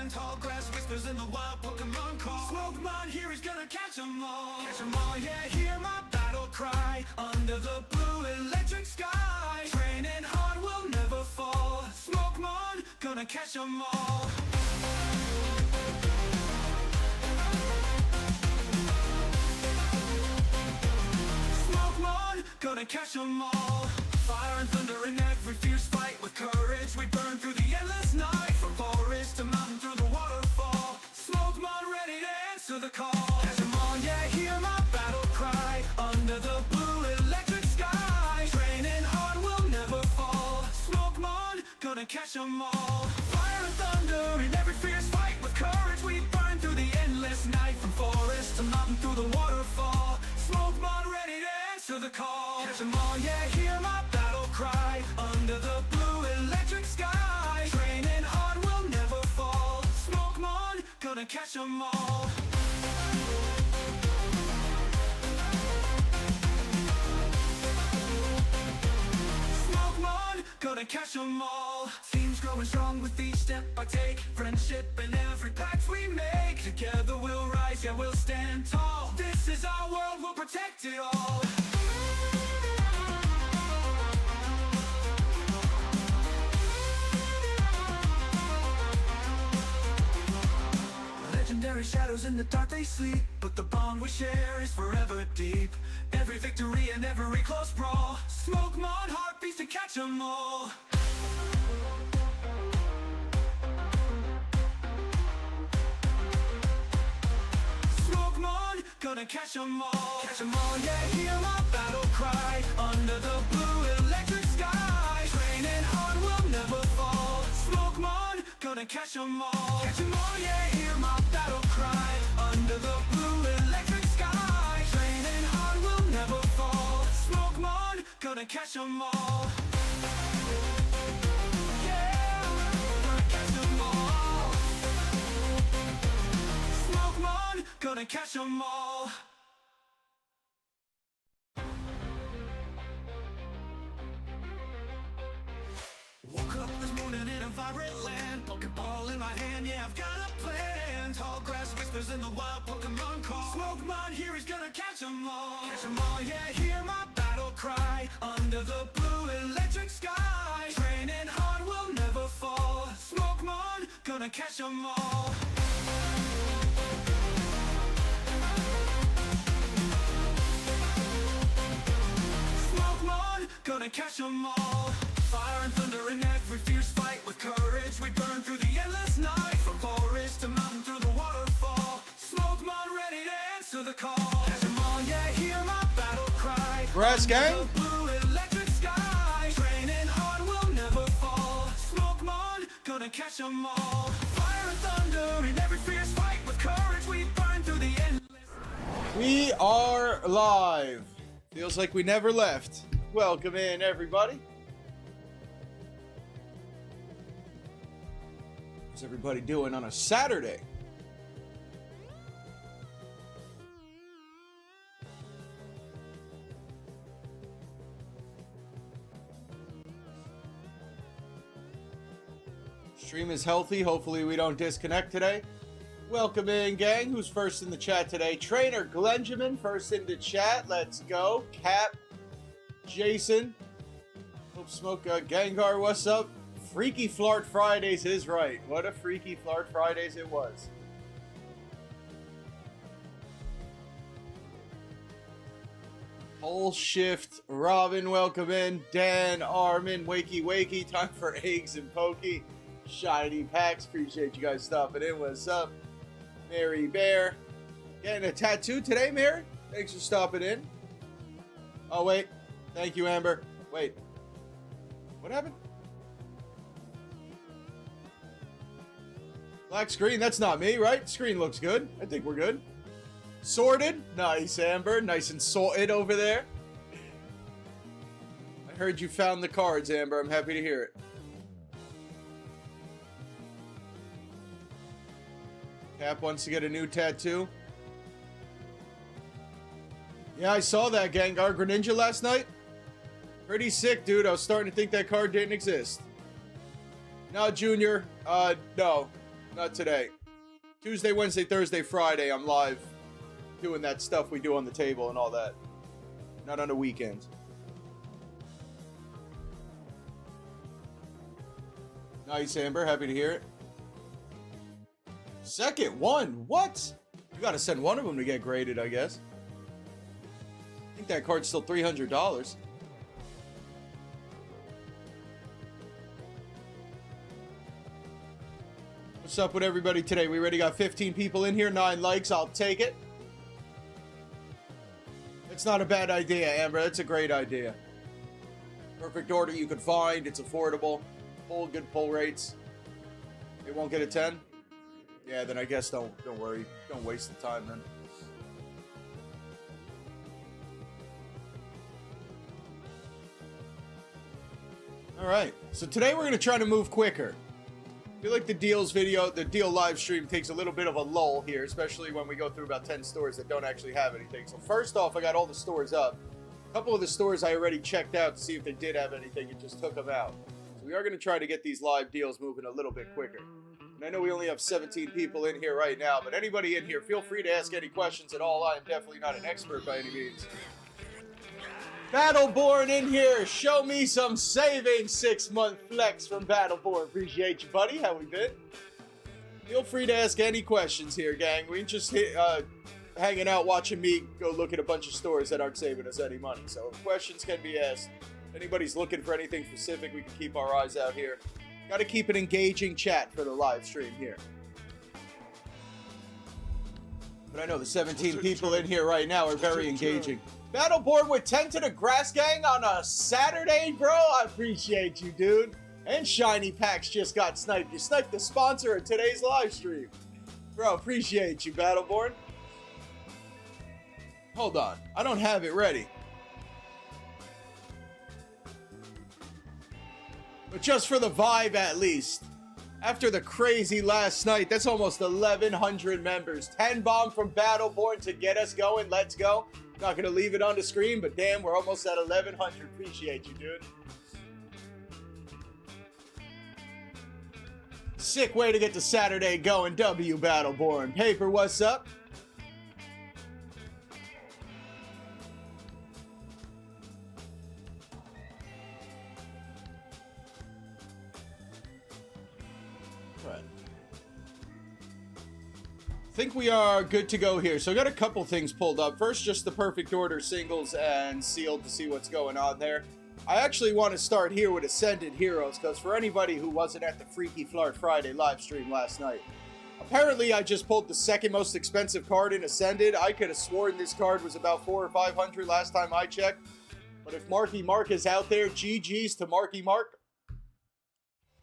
stand tall, grass whispers in the wild, Pokemon call. Smokemon, here he's gonna catch 'em all. Catch 'em all, yeah, hear my battle cry. Under the blue electric sky, training hard will never fall. Smokemon, gonna catch 'em all. Smokemon, gonna catch 'em all. Fire and thunder in every fierce fight. With courage we burn through the endless night. From forest to mountain through the waterfall. Smokemon ready to answer the call. Catch 'em all, yeah, hear my battle cry. Under the blue electric sky, training hard will never fall. Smokemon, gonna catch 'em all. Fire and thunder in every fierce fight. With courage we burn through the endless night. From forest to mountain through the waterfall. Smokemon ready to answer the call. Catch 'em all, yeah, hear my battle cry. Under the blue electric sky, training hard will never fall. Smokemon, gonna catch 'em all. Smokemon, gonna catch 'em all. Teams growing strong with each step I take. Friendship in every pact we make. Together we'll rise, yeah, we'll stand tall. This is our world, we'll protect it all. Legendary shadows in the dark they sleep, but the bond we share is forever deep. Every victory and every close brawl, Smokemon heartbeats to catch 'em all. Smokemon, gonna catch 'em all. Catch 'em all, yeah, hear my battle cry. Under the blue electric sky, training hard will never fall. Smokemon, gonna catch 'em all. Catch 'em all, yeah, hear my battle cry. Under the blue electric sky, training hard will never fall. Smokemon, gonna catch 'em all. Yeah, gonna catch 'em all. Smokemon, gonna catch 'em all. Woke up this morning in a vibrant land. Pokeball in my hand, yeah, I've got a plan. Tall grass whispers in the wild, Pokemon call. Smokemon, here he's gonna catch 'em all. Catch 'em all, yeah, hear my battle cry. Under the blue electric sky, training hard will never fall. Smokemon, gonna catch 'em all. Smokemon, gonna catch 'em all. Fire and thunder in every fierce fight. With courage we burn through the endless night. From forest to mountain through the waterfall. Smokemon ready to answer the call. Catch 'em all, yeah, hear my battle cry. Grass gang? Under the blue electric sky, training hard will never fall. Smokemon, gonna catch 'em all. Fire and thunder in every fierce fight. With courage we burn through the endless. We are live. Feels like we never left. Welcome in, everybody. What's everybody doing on a Saturday? Stream is healthy. Hopefully we don't disconnect today. Welcome in, gang. Who's first in the chat today? Trainer Glenjamin, first in the chat. Let's go. Cap, Jason. Hope Smoke Gengar, what's up? Freaky Flart Fridays is right. What a Freaky Flart Fridays it was. Whole Shift, Robin, welcome in. Dan, Armin, Wakey Wakey, time for eggs and pokey. Shiny Packs, appreciate you guys stopping in. What's up? Mary Bear. Getting a tattoo today, Mary? Thanks for stopping in. Oh, wait. Thank you, Amber. Wait. What happened? Black screen, that's not me, right? Screen looks good. I think we're good. Sorted. Nice, Amber. Nice and sorted over there. I heard you found the cards, Amber. I'm happy to hear it. Cap wants to get a new tattoo. Yeah, I saw that Gengar Greninja last night. Pretty sick, dude. I was starting to think that card didn't exist. No, Junior. No. Not today. Tuesday, Wednesday, Thursday, Friday, I'm live doing that stuff we do on the table and all that. Not on the weekends. Nice, Amber. Happy to hear it. Second one? What? You gotta send one of them to get graded, I guess. I think that card's still $300. What's up with everybody today? We already got 15 people in here, 9 likes. I'll take it. It's not a bad idea, Amber. That's a great idea. Perfect order you could find. It's affordable. Good pull rates. It won't get a 10? Yeah, then I guess don't worry. Don't waste the time then. Alright, so today we're going to try to move quicker. I feel like the deals video, the deal live stream takes a little bit of a lull here, especially when we go through about 10 stores that don't actually have anything. So first off, I got all the stores up. A couple of the stores I already checked out to see if they did have anything and just took them out. So we are going to try to get these live deals moving a little bit quicker. And I know we only have 17 people in here right now, but anybody in here, feel free to ask any questions at all. I am definitely not an expert by any means. Battleborn in here. Show me some saving. 6-month flex from Battleborn. Appreciate you, buddy. How we been? Feel free to ask any questions here, gang. We just hanging out watching me go look at a bunch of stores that aren't saving us any money. So questions can be asked. If anybody's looking for anything specific, we can keep our eyes out here. Got to keep an engaging chat for the live stream here. But I know the 17 people in here right now are very engaging. Battleborn with 10 to the grass gang on a Saturday, bro. I appreciate you, dude. And Shiny Packs just got sniped. You sniped the sponsor of today's live stream. Bro, appreciate you, Battleborn. Hold on. I don't have it ready. But just for the vibe, at least. After the crazy last night, that's almost 1,100 members. 10 bomb from Battleborn to get us going. Let's go. Not going to leave it on the screen, but damn, we're almost at 1,100. Appreciate you, dude. Sick way to get the Saturday going. W, Battleborn. Paper, what's up? I think we are good to go here. So I got a couple things pulled up. First, just the perfect order singles and sealed to see what's going on there. I actually want to start here with Ascended Heroes, because for anybody who wasn't at the Freaky Flart Friday live stream last night, apparently I just pulled the second most expensive card in Ascended. I could have sworn this card was about 400 or 500 last time I checked. But if Marky Mark is out there, GG's to Marky Mark.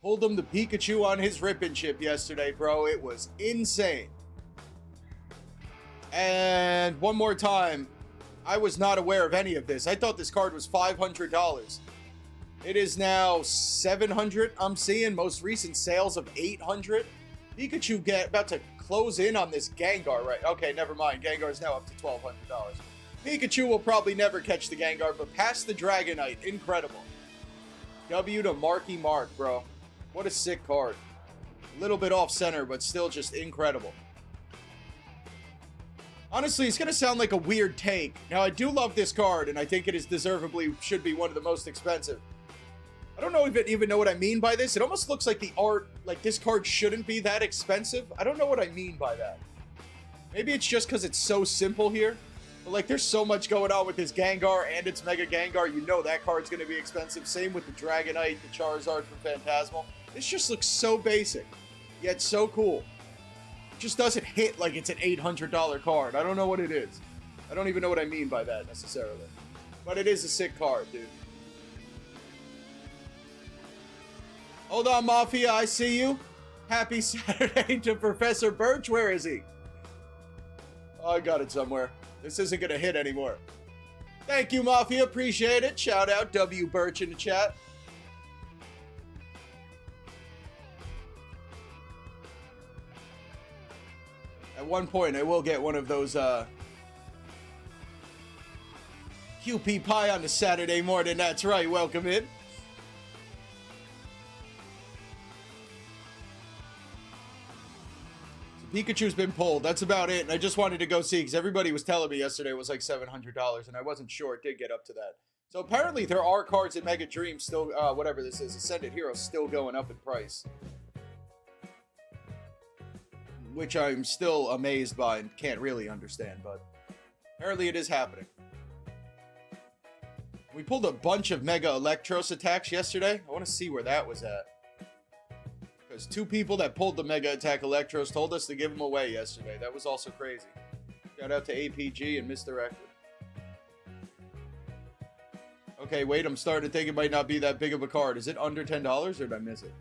Pulled him the Pikachu on his ribbon chip yesterday, bro. It was insane. And one more time, I was not aware of any of this. I thought this card was $500. It is now $700. I'm seeing most recent sales of $800. Pikachu about to close in on this Gengar, right? Okay, never mind. Gengar is now up to $1,200. Pikachu will probably never catch the Gengar, but past the Dragonite, incredible. W to Marky Mark, bro. What a sick card. A little bit off center, but still just incredible. Honestly, it's going to sound like a weird take. Now, I do love this card, and I think it is deservedly should be one of the most expensive. I don't know even know what I mean by this. It almost looks like the art, like this card shouldn't be that expensive. I don't know what I mean by that. Maybe it's just because it's so simple here. But, like, there's so much going on with this Gengar and its Mega Gengar. You know that card's going to be expensive. Same with the Dragonite, the Charizard from Phantasmal. This just looks so basic, yet so cool. Just doesn't hit like it's an $800 card. I don't know what it is. I don't even know what I mean by that necessarily. But it is a sick card, dude. Hold on, Mafia. I see you. Happy Saturday to Professor Birch. Where is he? Oh, I got it somewhere. This isn't going to hit anymore. Thank you, Mafia. Appreciate it. Shout out W Birch in the chat. At one point, I will get one of those QP pie on the Saturday morning. That's right. Welcome in. Pikachu's been pulled. That's about it. And I just wanted to go see because everybody was telling me yesterday it was like $700, and I wasn't sure it did get up to that. So apparently there are cards in Mega Dreams still, whatever this is, Ascended Heroes still going up in price. Which I'm still amazed by and can't really understand, but apparently it is happening. We pulled a bunch of Mega Electros attacks yesterday. I want to see where that was at. Because 2 people that pulled the Mega Attack Electros told us to give them away yesterday. That was also crazy. Shout out to APG and Misdirected. Okay, wait, I'm starting to think it might not be that big of a card. Is it under $10 or did I miss it?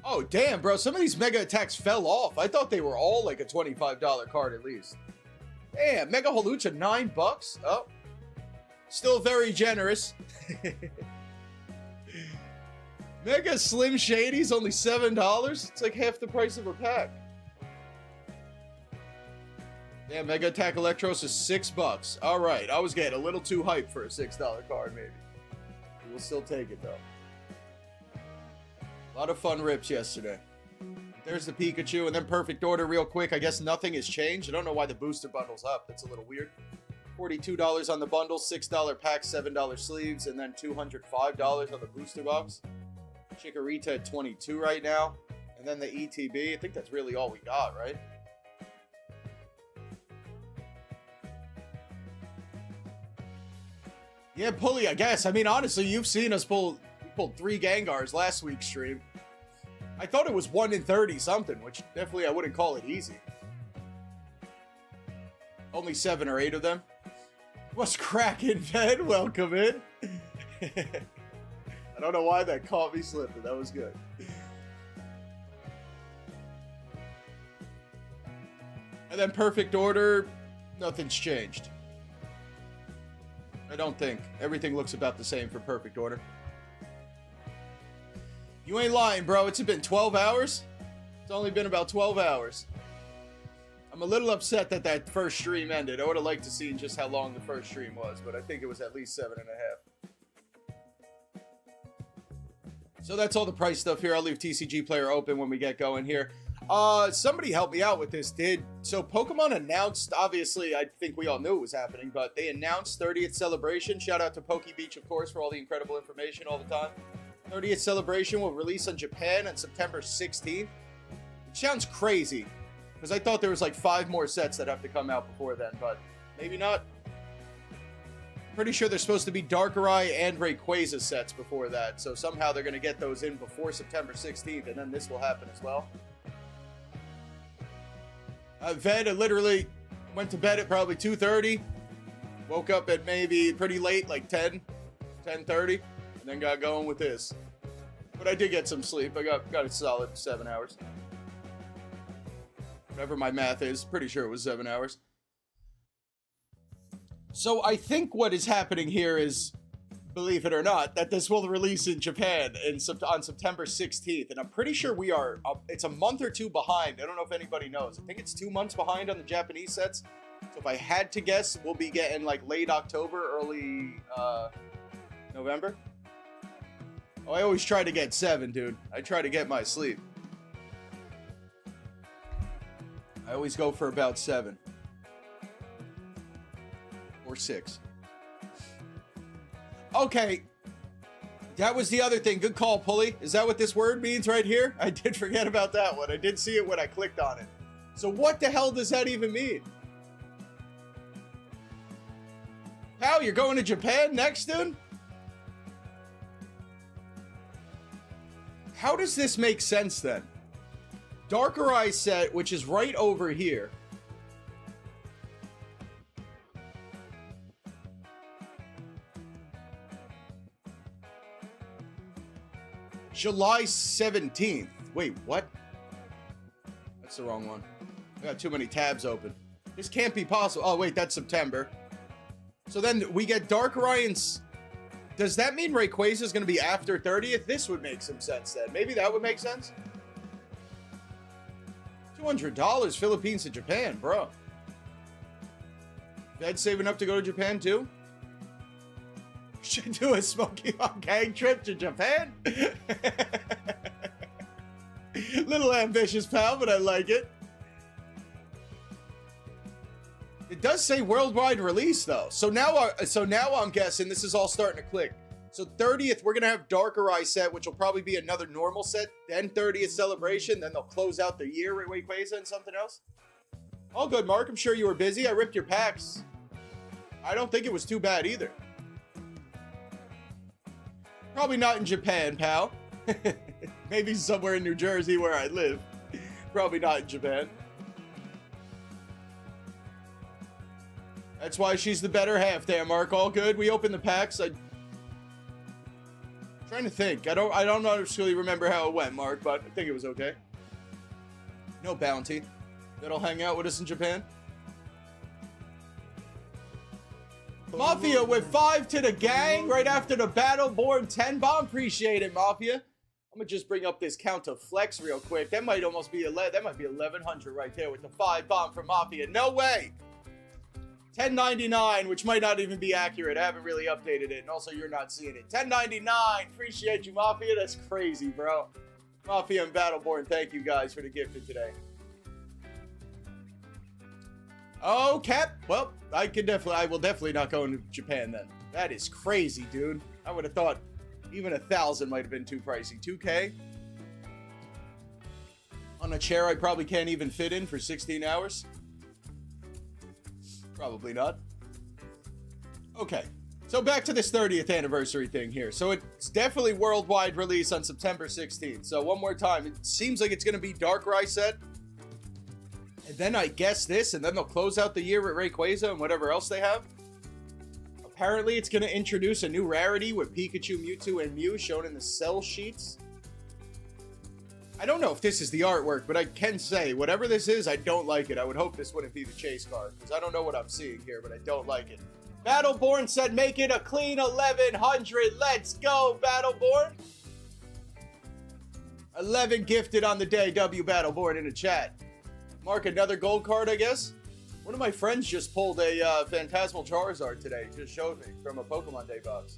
Oh, damn, bro. Some of these Mega Attacks fell off. I thought they were all like a $25 card at least. Damn, Mega Holucha, $9? Oh. Still very generous. Mega Slim Shady's only $7? It's like half the price of a pack. Damn, Mega Attack Electros is $6. Alright, I was getting a little too hyped for a $6 card, maybe. We'll still take it, though. A lot of fun rips yesterday. There's the Pikachu, and then Perfect Order real quick. I guess nothing has changed. I don't know why the booster bundle's up. That's a little weird. $42 on the bundle, $6 pack, $7 sleeves, and then $205 on the booster box. Chikorita at 22 right now. And then the ETB. I think that's really all we got, right? Yeah, Pulley, I guess. I mean, honestly, you've seen us pull... pulled 3 Gengars last week's stream. I thought it was 1 in 30 something, which definitely I wouldn't call it easy. Only 7 or 8 of them. What's cracking, Ben? Welcome in. I don't know why that caught me slipping. That was good. And then Perfect Order, nothing's changed. I don't think. Everything looks about the same for Perfect Order. You ain't lying, bro. It's been 12 hours? It's only been about 12 hours. I'm a little upset that that first stream ended. I would have liked to see just how long the first stream was, but I think it was at least 7.5. So that's all the price stuff here. I'll leave TCG Player open when we get going here. Somebody help me out with this, so Pokemon announced, obviously, I think we all knew it was happening, but they announced 30th Celebration. Shout out to Poke Beach, of course, for all the incredible information all the time. 30th Celebration will release on Japan on September 16th. It sounds crazy, because I thought there was like 5 more sets that have to come out before then, but maybe not. Pretty sure there's supposed to be Darkrai and Rayquaza sets before that, so somehow they're going to get those in before September 16th, and then this will happen as well. Ved, I literally went to bed at probably 2:30, woke up at maybe pretty late, like 10:30, and then got going with this. But I did get some sleep. I got a solid 7 hours. Whatever my math is, pretty sure it was 7 hours. So I think what is happening here is, believe it or not, that this will release in Japan on September 16th. And I'm pretty sure we are, it's a month or 2 behind. I don't know if anybody knows. I think it's 2 months behind on the Japanese sets. So if I had to guess, we'll be getting like late October, early November. Oh, I always try to get 7, dude. I try to get my sleep. I always go for about 7. Or 6. Okay. That was the other thing. Good call, Pulley. Is that what this word means right here? I did forget about that one. I did see it when I clicked on it. So what the hell does that even mean? Pal, you're going to Japan next, dude? How does this make sense then? Darkrai set, which is right over here. July 17th. Wait, what? That's the wrong one. I got too many tabs open. This can't be possible. Oh, wait, that's September. So then we get Darkrai and... Does that mean Rayquaza is going to be after 30th? This would make some sense then. Maybe that would make sense. $200 Philippines to Japan, bro. Dad saving up to go to Japan too? Should do a Smokemon gang trip to Japan? Little ambitious, pal, but I like it. It does say worldwide release, though. So now I'm guessing this is all starting to click. So 30th, we're going to have Darker Eye set, which will probably be another normal set. Then 30th celebration. Then they'll close out the year with Rayquaza and something else. All good, Mark. I'm sure you were busy. I ripped your packs. I don't think it was too bad either. Probably not in Japan, pal. Maybe somewhere in New Jersey where I live. Probably not in Japan. That's why she's the better half there, Mark. All good. We opened the packs. I'm trying to think. I don't necessarily remember how it went, Mark, but I think it was okay. No bounty. That'll hang out with us in Japan. Mafia with 5 to the gang right after the Battleborn 10 bomb. Appreciate it, Mafia. I'm gonna just bring up this count of flex real quick. That might almost be 1100 right there with the 5 bomb for Mafia. No way. 1099, which might not even be accurate. I haven't really updated it, and also you're not seeing it. 1099. Appreciate you, Mafia. That's crazy, bro. Mafia and Battleborn, thank you guys for the gifted today. Oh, Cap. Well, I will definitely not go into Japan then. That is crazy, dude. I would have thought even 1,000 might have been too pricey. 2K on a chair I probably can't even fit in for 16 hours. Probably not. Okay, so back to this 30th anniversary thing here. So it's definitely worldwide release on September 16th. So one more time, it seems like it's going to be Darkrai set. And then I guess this, and then they'll close out the year with Rayquaza and whatever else they have. Apparently, it's going to introduce a new rarity with Pikachu, Mewtwo, and Mew shown in the cell sheets. I don't know if this is the artwork, but I can say, whatever this is, I don't like it. I would hope this wouldn't be the chase card, because I don't know what I'm seeing here, but I don't like it. Battleborn said, make it a clean 1100. Let's go, Battleborn. 11 gifted on the day, W Battleborn in the chat. Mark, another gold card, I guess? One of my friends just pulled a Phantasmal Charizard today. Just showed me from a Pokemon Day box.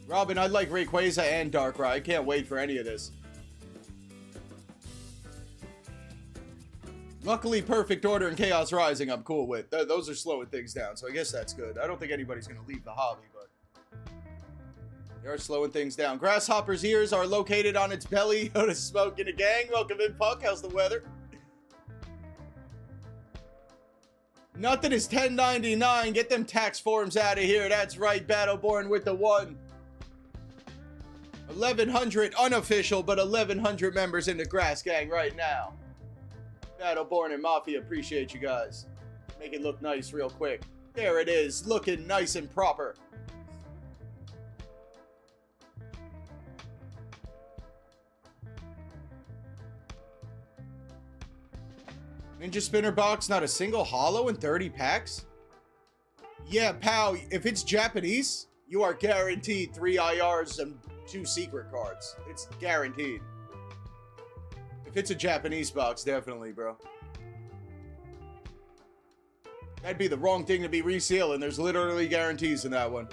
Robin, I like Rayquaza and Darkrai. I can't wait for any of this. Luckily, Perfect Order and Chaos Rising I'm cool with. Those are slowing things down, so I guess that's good. I don't think anybody's going to leave the hobby, but they are slowing things down. Grasshopper's ears are located on its belly. Go to Smoke in a gang. Welcome in, Puck. How's the weather? Nothing is 1099. Get them tax forms out of here. That's right, Battleborn with the 1. 1100 unofficial, but 1100 members in the Grass Gang right now. Battleborn and Mafia, appreciate you guys. Make it look nice real quick. There it is, looking nice and proper. Ninja Spinner box, not a single holo in 30 packs? Yeah, pal, if it's Japanese, you are guaranteed 3 IRs and 2 secret cards. It's guaranteed. If it's a Japanese box, definitely, bro. That'd be the wrong thing to be resealing. There's literally guarantees in that one.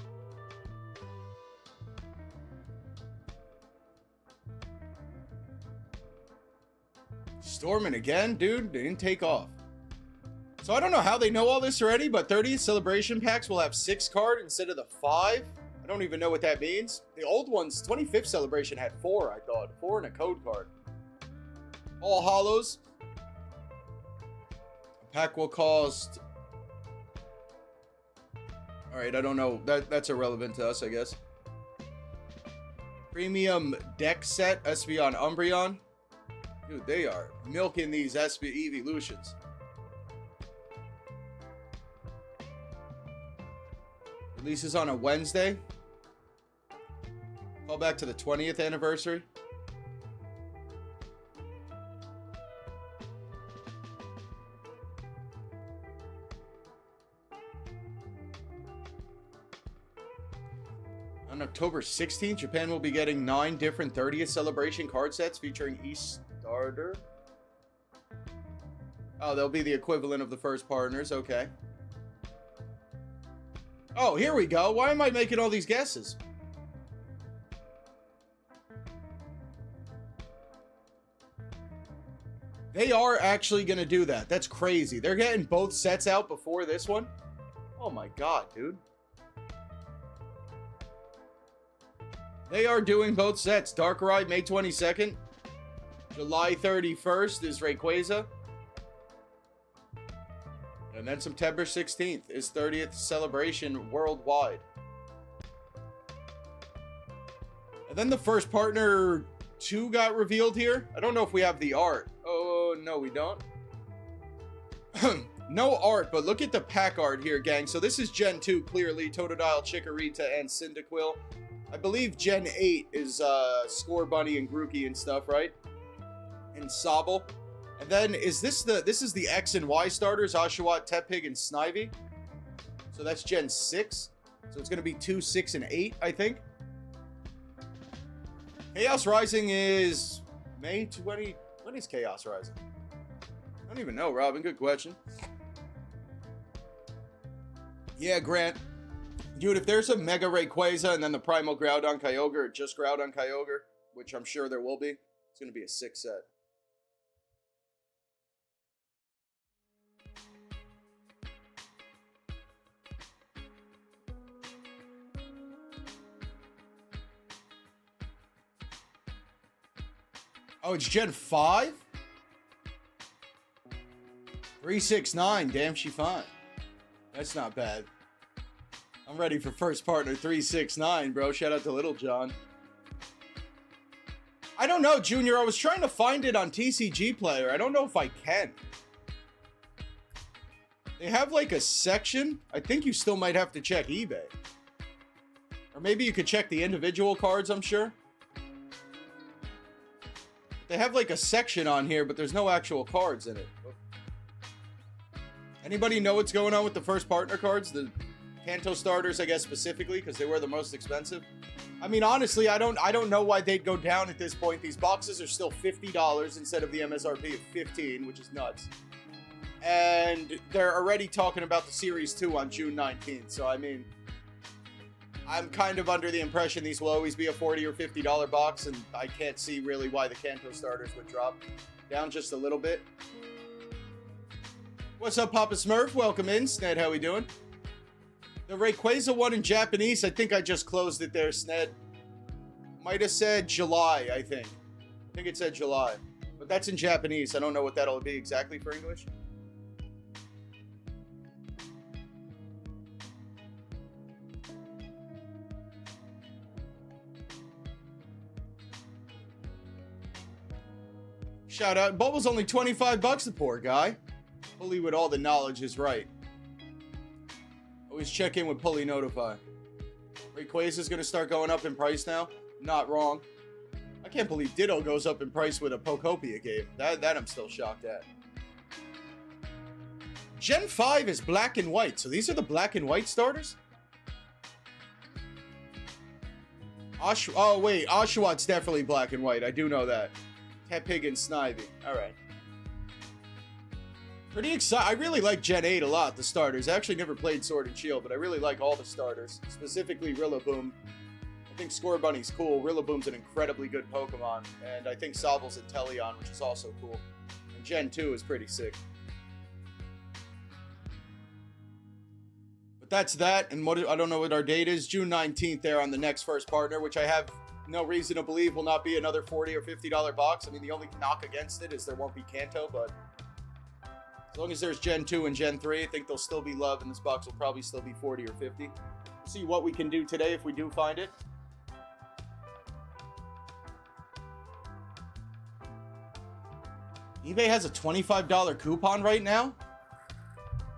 Storming again? Dude, they didn't take off. So I don't know how they know all this already, but 30th celebration packs will have 6 card instead of the 5. I don't even know what that means. The old ones, 25th celebration had 4, I thought. 4 and a code card. All holos. A pack will cost... Alright, I don't know. That's irrelevant to us, I guess. Premium deck set, Espeon, Umbreon. Dude, they are milking these evolutions. Releases on a Wednesday. Call back to the 20th anniversary. On October 16th, Japan will be getting 9 different 30th celebration card sets featuring each starter. Oh, they'll be the equivalent of the first partners. Okay. Oh, here we go. Why am I making all these guesses? They are actually going to do that. That's crazy. They're getting both sets out before this one. Oh my god, dude. They are doing both sets. Darkrai, May 22nd. July 31st is Rayquaza. And then September 16th is 30th celebration worldwide. And then the first partner 2 got revealed here. I don't know if we have the art. Oh, no, we don't. No art, but look at the pack art here, gang. So this is Gen 2, clearly. Totodile, Chikorita, and Cyndaquil. I believe Gen 8 is Scorbunny and Grookey and stuff, right? And Sobble. And then this is the X and Y starters, Oshawott, Tepig, and Snivy. So that's Gen 6. So it's going to be 2, 6, and 8, I think. Chaos Rising is May 20. When is Chaos Rising? I don't even know, Robin. Good question. Yeah, Grant. Dude, if there's a Mega Rayquaza and then the Primal Groudon Kyogre, or just Groudon Kyogre, which I'm sure there will be, it's going to be a 6 set. Oh, it's Gen 5? 369. Damn, she fine. That's not bad. I'm ready for first partner 369, bro. Shout out to Little John. I don't know, Junior. I was trying to find it on TCG Player. I don't know if I can. They have like a section. I think you still might have to check eBay. Or maybe you could check the individual cards, I'm sure. They have like a section on here, but there's no actual cards in it. Anybody know what's going on with the first partner cards? The Kanto starters, I guess, specifically, because they were the most expensive. I mean, honestly, I don't know why they'd go down at this point. These boxes are still $50 instead of the MSRP of $15, which is nuts. And they're already talking about the Series 2 on June 19th. So, I mean, I'm kind of under the impression these will always be a $40 or $50 box, and I can't see really why the Kanto starters would drop down just a little bit. What's up, Papa Smurf? Welcome in. Sned, how we doing? The Rayquaza one in Japanese, I think I just closed it there, Sned. Might have said July, I think. I think it said July. But that's in Japanese. I don't know what that'll be exactly for English. Shout out. Bubble's only 25 bucks, the poor guy. Pulley with all the knowledge is right. Always check in with Pulley Notify. Rayquaza's going to start going up in price now. Not wrong. I can't believe Ditto goes up in price with a Pokopia game. That I'm still shocked at. Gen 5 is black and white. So these are the black and white starters? Oh, wait. Oshawott's definitely black and white. I do know that. Tepig and Snivy. Alright. Pretty excited. I really like Gen 8 a lot, the starters. I actually never played Sword and Shield, but I really like all the starters. Specifically Rillaboom. I think Scorbunny's cool. Rillaboom's an incredibly good Pokemon. And I think Sobble's a Teleon, which is also cool. And Gen 2 is pretty sick. But that's that. And what I don't know what our date is. June 19th there on the next first partner, which I have no reason to believe will not be another $40 or $50 box. I mean, the only knock against it is there won't be Kanto, but as long as there's Gen 2 and Gen 3, I think they'll still be love, and this box will probably still be 40 or 50. See what we can do today if we do find it. eBay has a $25 coupon right now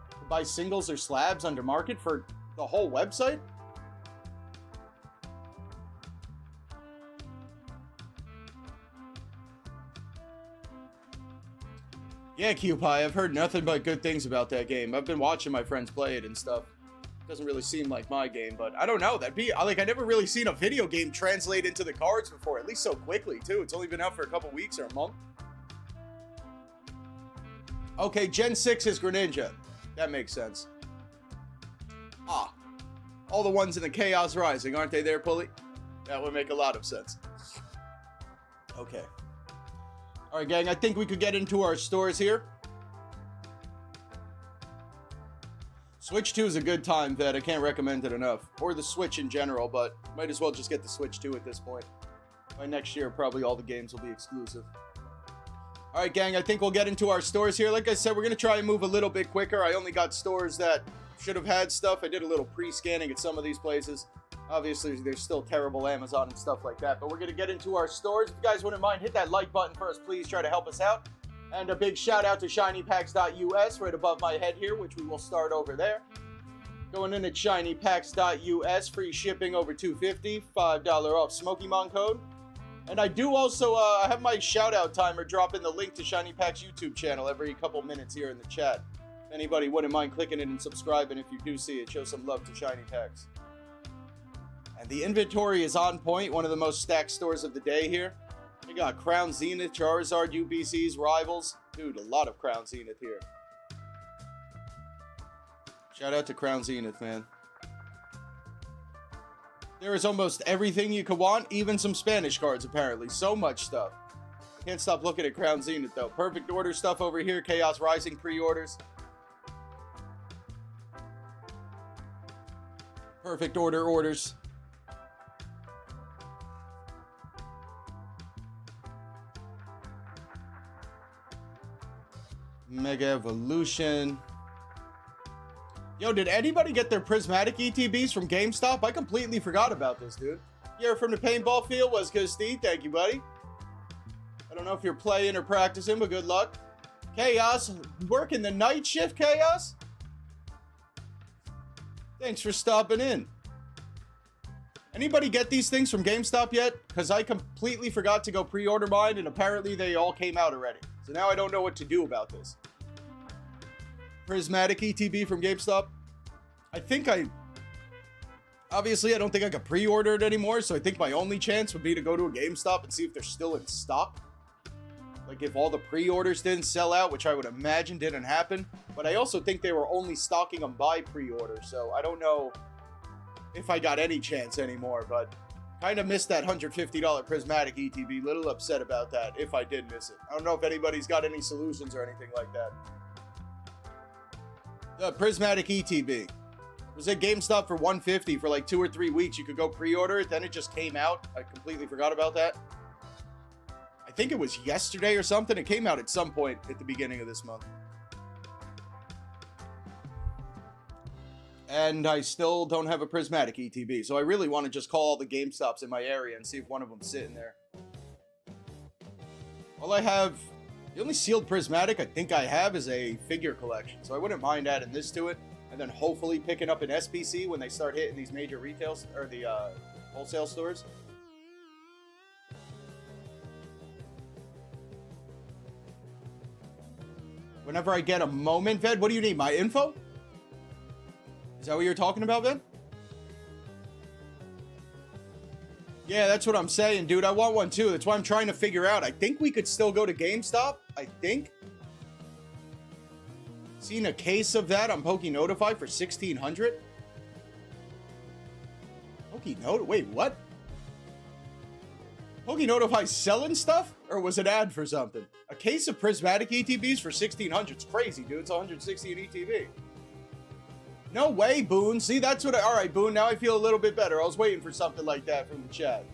to buy singles or slabs under market for the whole website. Yeah, QPie, I've heard nothing but good things about that game. I've been watching my friends play it and stuff. Doesn't really seem like my game, but I don't know. That'd be, like, I never really seen a video game translate into the cards before, at least so quickly, too. It's only been out for a couple weeks or a month. Okay, Gen 6 is Greninja. That makes sense. Ah, all the ones in the Chaos Rising, aren't they there, Pulley? That would make a lot of sense. Okay. All right, gang, I think we could get into our stores here. Switch 2 is a good time, Vet. I can't recommend it enough. Or the Switch in general, but might as well just get the Switch 2 at this point. By next year, probably all the games will be exclusive. All right, gang, I think we'll get into our stores here. Like I said, we're going to try and move a little bit quicker. I only got stores that should have had stuff. I did a little pre-scanning at some of these places. Obviously, there's still terrible Amazon and stuff like that, but we're going to get into our stores. If you guys wouldn't mind, hit that like button first. Please try to help us out. And a big shout out to shinypacks.us right above my head here, which we will start over there. Going in at shinypacks.us, free shipping over $250, $5 off Smokemon code. And I do also have my shout-out timer drop in the link to Shiny Pack's YouTube channel every couple minutes here in the chat. If anybody wouldn't mind clicking it and subscribing if you do see it, show some love to Shiny Packs. And the inventory is on point, one of the most stacked stores of the day here. We got Crown Zenith, Charizard, UBCs, Rivals. Dude, a lot of Crown Zenith here. Shout out to Crown Zenith, man. There is almost everything you could want, even some Spanish cards, apparently. So much stuff. Can't stop looking at Crown Zenith, though. Perfect Order stuff over here. Chaos Rising pre-orders. Perfect Order orders. Mega Evolution. Yo, did anybody get their Prismatic ETBs from GameStop? I completely forgot about this, dude. Yeah, from the paintball field was good, Steve. Thank you, buddy. I don't know if you're playing or practicing, but good luck. Chaos, working the night shift, Chaos? Thanks for stopping in. Anybody get these things from GameStop yet? Because I completely forgot to go pre-order mine, and apparently they all came out already. So now I don't know what to do about this. Prismatic ETB from GameStop. Obviously, I don't think I could pre-order it anymore, so I think my only chance would be to go to a GameStop and see if they're still in stock. Like, if all the pre-orders didn't sell out, which I would imagine didn't happen. But I also think they were only stocking them by pre-order, so I don't know if I got any chance anymore, but kind of missed that $150 Prismatic ETB. Little upset about that, if I did miss it. I don't know if anybody's got any solutions or anything like that. The Prismatic ETB. It was at GameStop for $150 for like 2 or 3 weeks. You could go pre-order it, then it just came out. I completely forgot about that. I think it was yesterday or something. It came out at some point at the beginning of this month. And I still don't have a Prismatic ETB, so I really want to just call all the GameStops in my area and see if one of them's sitting there. All I have... The only sealed Prismatic I think I have is a figure collection, so I wouldn't mind adding this to it, and then hopefully picking up an SPC when they start hitting these major retails, or the wholesale stores. Whenever I get a moment, Ved, what do you need, my info? Is that what you're talking about, Ved? Yeah, that's what I'm saying, dude. I want one too. That's why I'm trying to figure out. I think we could still go to GameStop. I think. Seen a case of that on Poke Notify for $1,600. Poke Notify? Wait, what? Poke Notify selling stuff? Or was it an ad for something? A case of Prismatic ETBs for $1,600. It's crazy, dude. It's 160 an ETB. No way, Boone. See, that's what I... Alright, Boone, now I feel a little bit better. I was waiting for something like that from the chat.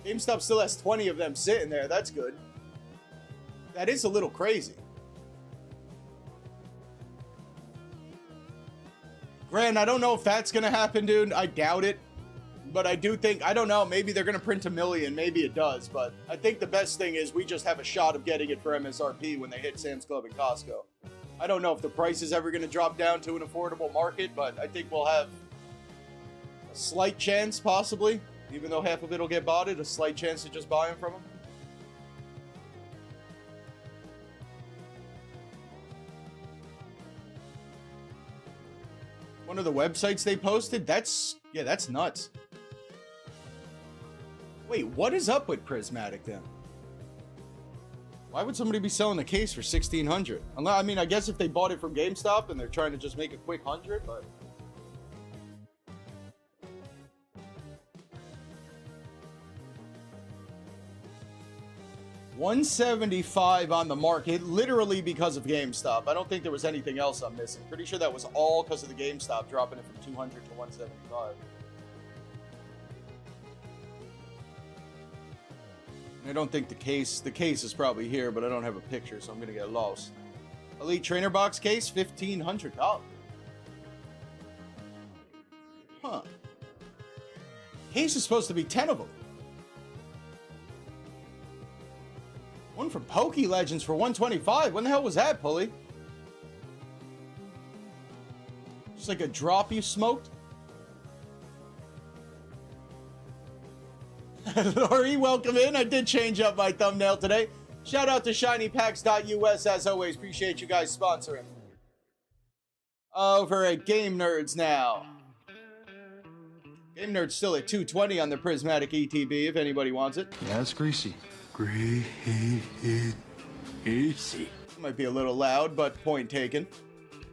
GameStop still has 20 of them sitting there. That's good. That is a little crazy. Grant, I don't know if that's going to happen, dude. I doubt it. But I do think... I don't know. Maybe they're going to print 1 million. Maybe it does. But I think the best thing is we just have a shot of getting it for MSRP when they hit Sam's Club and Costco. I don't know if the price is ever going to drop down to an affordable market, but I think we'll have a slight chance, possibly, even though half of it will get botted, a slight chance to just buy them from them. One of the websites they posted, that's nuts. Wait, what is up with Prismatic then? Why would somebody be selling a case for $1,600? I mean, I guess if they bought it from GameStop and they're trying to just make a quick 100, but... $175 on the market, literally because of GameStop. I don't think there was anything else I'm missing. Pretty sure that was all because of the GameStop dropping it from 200 to 175. I don't think the case is probably here, but I don't have a picture, so I'm gonna get lost. Elite Trainer Box case, $1,500. Huh. Case is supposed to be 10 of them. One from Poke Legends for $125. When the hell was that, Pulley? Just like a drop you smoked? Lori, welcome in. I did change up my thumbnail today. Shout out to shinypacks.us as always. Appreciate you guys sponsoring. Over at GameNerdz now. GameNerdz still at $220 on the Prismatic ETB if anybody wants it. Yeah, it's greasy. Greasy. Might be a little loud, but point taken.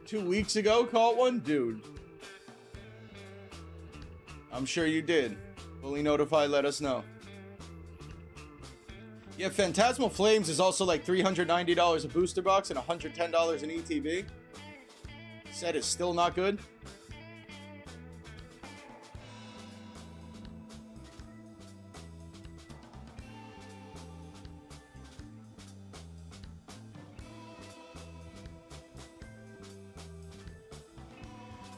2 weeks ago, caught one? Dude. I'm sure you did. Fully notify, let us know. Yeah, Phantasmal Flames is also like $390 a booster box and $110 in ETB. Set is still not good.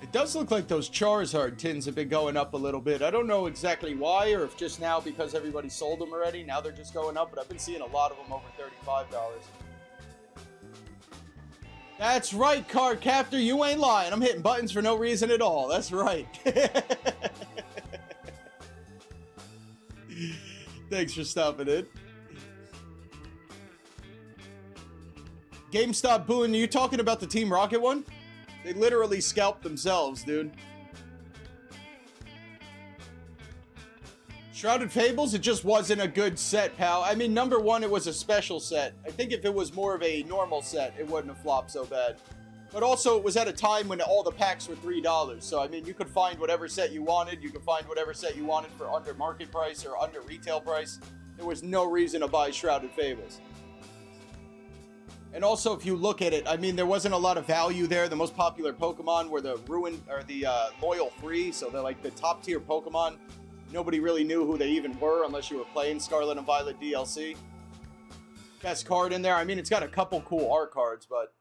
It does look like those Charizard tins have been going up a little bit. I don't know exactly why, or if just now because everybody sold them already, now they're just going up, but I've been seeing a lot of them over $35. That's right, Card Captor, you ain't lying. I'm hitting buttons for no reason at all. That's right. Thanks for stopping in. GameStop booing, are you talking about the Team Rocket one? They literally scalped themselves, dude. Shrouded Fables, it just wasn't a good set, pal. I mean, number one, it was a special set. I think if it was more of a normal set, it wouldn't have flopped so bad. But also, it was at a time when all the packs were $3. So, I mean, you could find whatever set you wanted. You could find whatever set you wanted for under market price or under retail price. There was no reason to buy Shrouded Fables. And also, if you look at it, I mean, there wasn't a lot of value there. The most popular Pokemon were the Loyal Free, so they're like the top tier Pokemon. Nobody really knew who they even were unless you were playing Scarlet and Violet DLC. Best card in there. I mean, it's got a couple cool art cards, but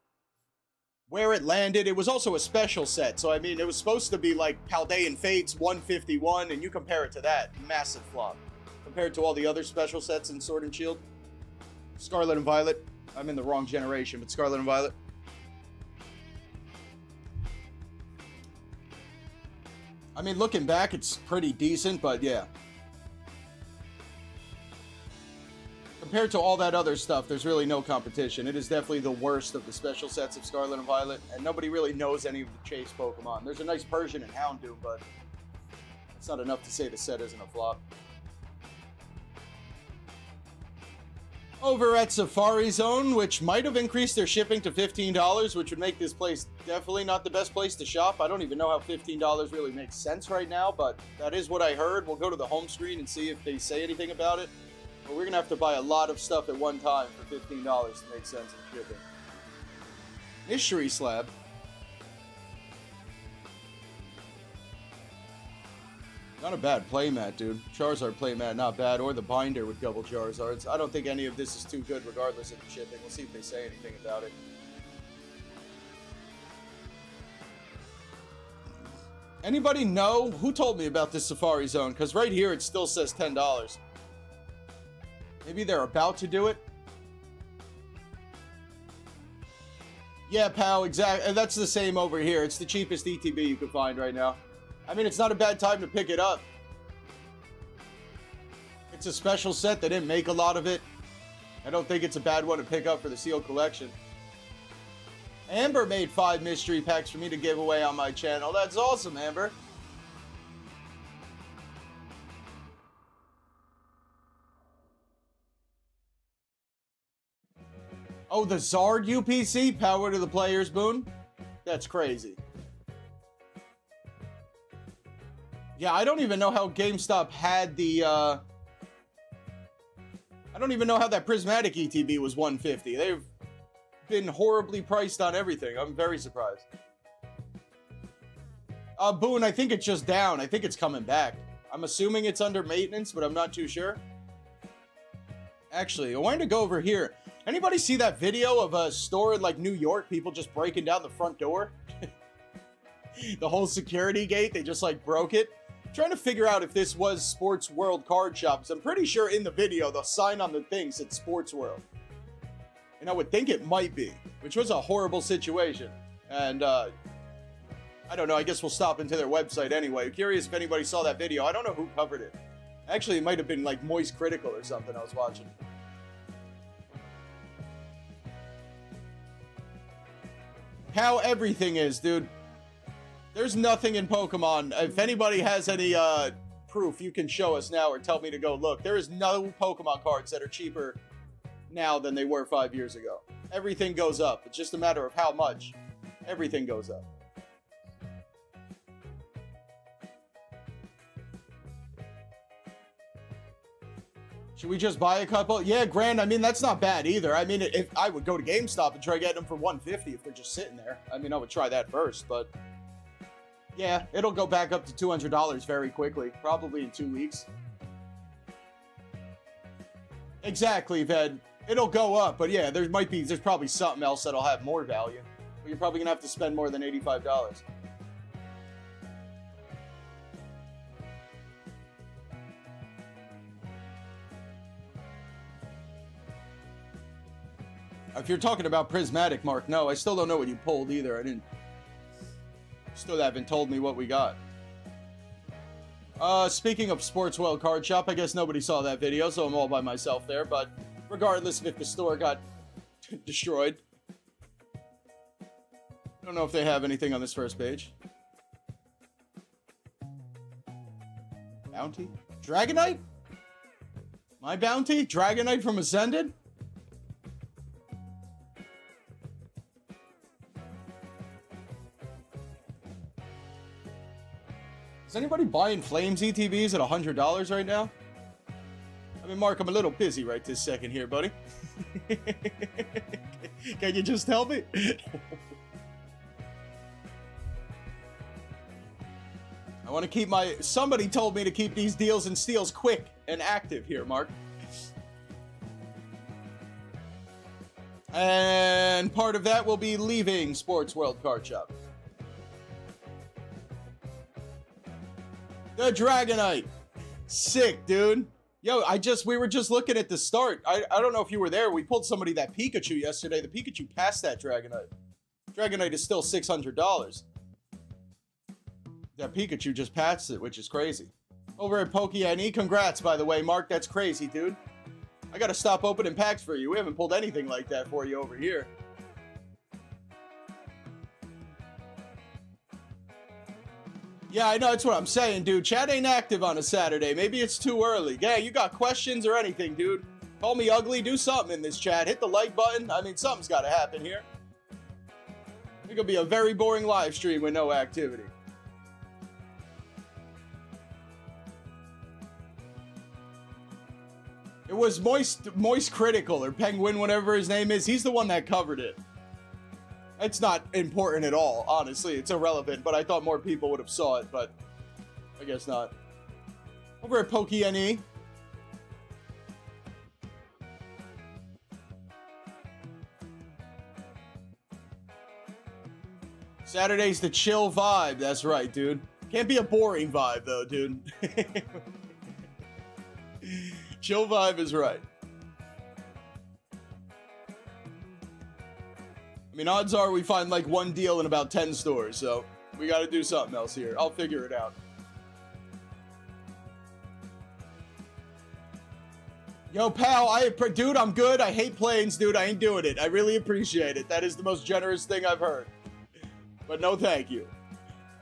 where it landed, it was also a special set. So, I mean, it was supposed to be like Paldean Fates 151, and you compare it to that, massive flop. Compared to all the other special sets in Sword and Shield. Scarlet and Violet. I'm in the wrong generation, but Scarlet and Violet. I mean, looking back, it's pretty decent, but yeah. Compared to all that other stuff, there's really no competition. It is definitely the worst of the special sets of Scarlet and Violet, and nobody really knows any of the chase Pokemon. There's a nice Persian and Houndoom, but it's not enough to say the set isn't a flop. Over at Safari Zone, which might have increased their shipping to $15, which would make this place definitely not the best place to shop. I don't even know how $15 really makes sense right now, but that is what I heard. We'll go to the home screen and see if they say anything about it. But we're going to have to buy a lot of stuff at one time for $15 to make sense in shipping. Mystery Slab. Not a bad playmat, dude. Charizard playmat, not bad. Or the binder with double Charizards. I don't think any of this is too good regardless of the shipping. We'll see if they say anything about it. Anybody know? Who told me about this Safari Zone? Because right here it still says $10. Maybe they're about to do it? Yeah, pal, exactly. That's the same over here. It's the cheapest ETB you can find right now. I mean, it's not a bad time to pick it up. It's a special set. They didn't make a lot of it. I don't think it's a bad one to pick up for the sealed collection. Amber made 5 mystery packs for me to give away on my channel. That's awesome, Amber. Oh, the Zard UPC? Power to the player's boon? That's crazy. Yeah, I don't even know how GameStop had the I don't even know how that Prismatic ETB was 150. They've been horribly priced on everything. I'm very surprised. Boone, I think it's just down. I think it's coming back. I'm assuming it's under maintenance, but I'm not too sure. Actually, I wanted to go over here. Anybody see that video of a store in, like, New York? People just breaking down the front door? The whole security gate, they just, like, broke it. I'm trying to figure out if this was Sports World Card Shops. I'm pretty sure in the video, the sign on the thing said Sports World. And I would think it might be, which was a horrible situation. And, I don't know, I guess we'll stop into their website anyway. Curious if anybody saw that video. I don't know who covered it. Actually, it might have been like Moist Critical or something I was watching. How everything is, dude. There's nothing in Pokemon. If anybody has any proof, you can show us now or tell me to go look. There is no Pokemon cards that are cheaper now than they were 5 years ago. Everything goes up. It's just a matter of how much. Everything goes up. Should we just buy a couple? Yeah, grand. I mean, that's not bad either. I mean, if I would go to GameStop and try getting them for $150 if they're just sitting there. I mean, I would try that first, but yeah, it'll go back up to $200 very quickly, probably in 2 weeks. Exactly, Ved. It'll go up, but yeah, there's probably something else that'll have more value. But you're probably gonna have to spend more than $85. If you're talking about Prismatic, Mark, no, I still don't know what you pulled either. Still haven't told me what we got. Speaking of Sports World Card Shop, I guess nobody saw that video, so I'm all by myself there, but regardless of if the store got destroyed. I don't know if they have anything on this first page. Bounty? Dragonite? My bounty? Dragonite from Ascended? Is anybody buying Flames ETBs at $100 right now? I mean, Mark, I'm a little busy right this second here, buddy. Can you just help me? I want to keep somebody told me to keep these deals and steals quick and active here, Mark. And part of that will be leaving Sports World Card Shop. The Dragonite. Sick, dude. Yo, we were just looking at the start. I don't know if you were there. We pulled somebody that Pikachu yesterday. The Pikachu passed that Dragonite. Dragonite is still $600. That Pikachu just passed it, which is crazy. Over at Pokene, congrats, by the way, Mark. That's crazy, dude. I gotta stop opening packs for you. We haven't pulled anything like that for you over here. Yeah, I know, that's what I'm saying, dude. Chat ain't active on a Saturday. Maybe it's too early. Yeah, you got questions or anything, dude? Call me ugly, do something in this chat. Hit the like button. I mean, something's got to happen here. It's going to be a very boring live stream with no activity. It was Moist Critical, or Penguin, whatever his name is. He's the one that covered it. It's not important at all, honestly. It's irrelevant, but I thought more people would have saw it, but I guess not. Over at Pokene. Saturday's the chill vibe. That's right, dude. Can't be a boring vibe, though, dude. Chill vibe is right. I mean, odds are we find like one deal in about 10 stores, so we got to do something else here. I'll figure it out. Yo, pal, dude, I'm good. I hate planes, dude. I ain't doing it. I really appreciate it. That is the most generous thing I've heard. But no thank you.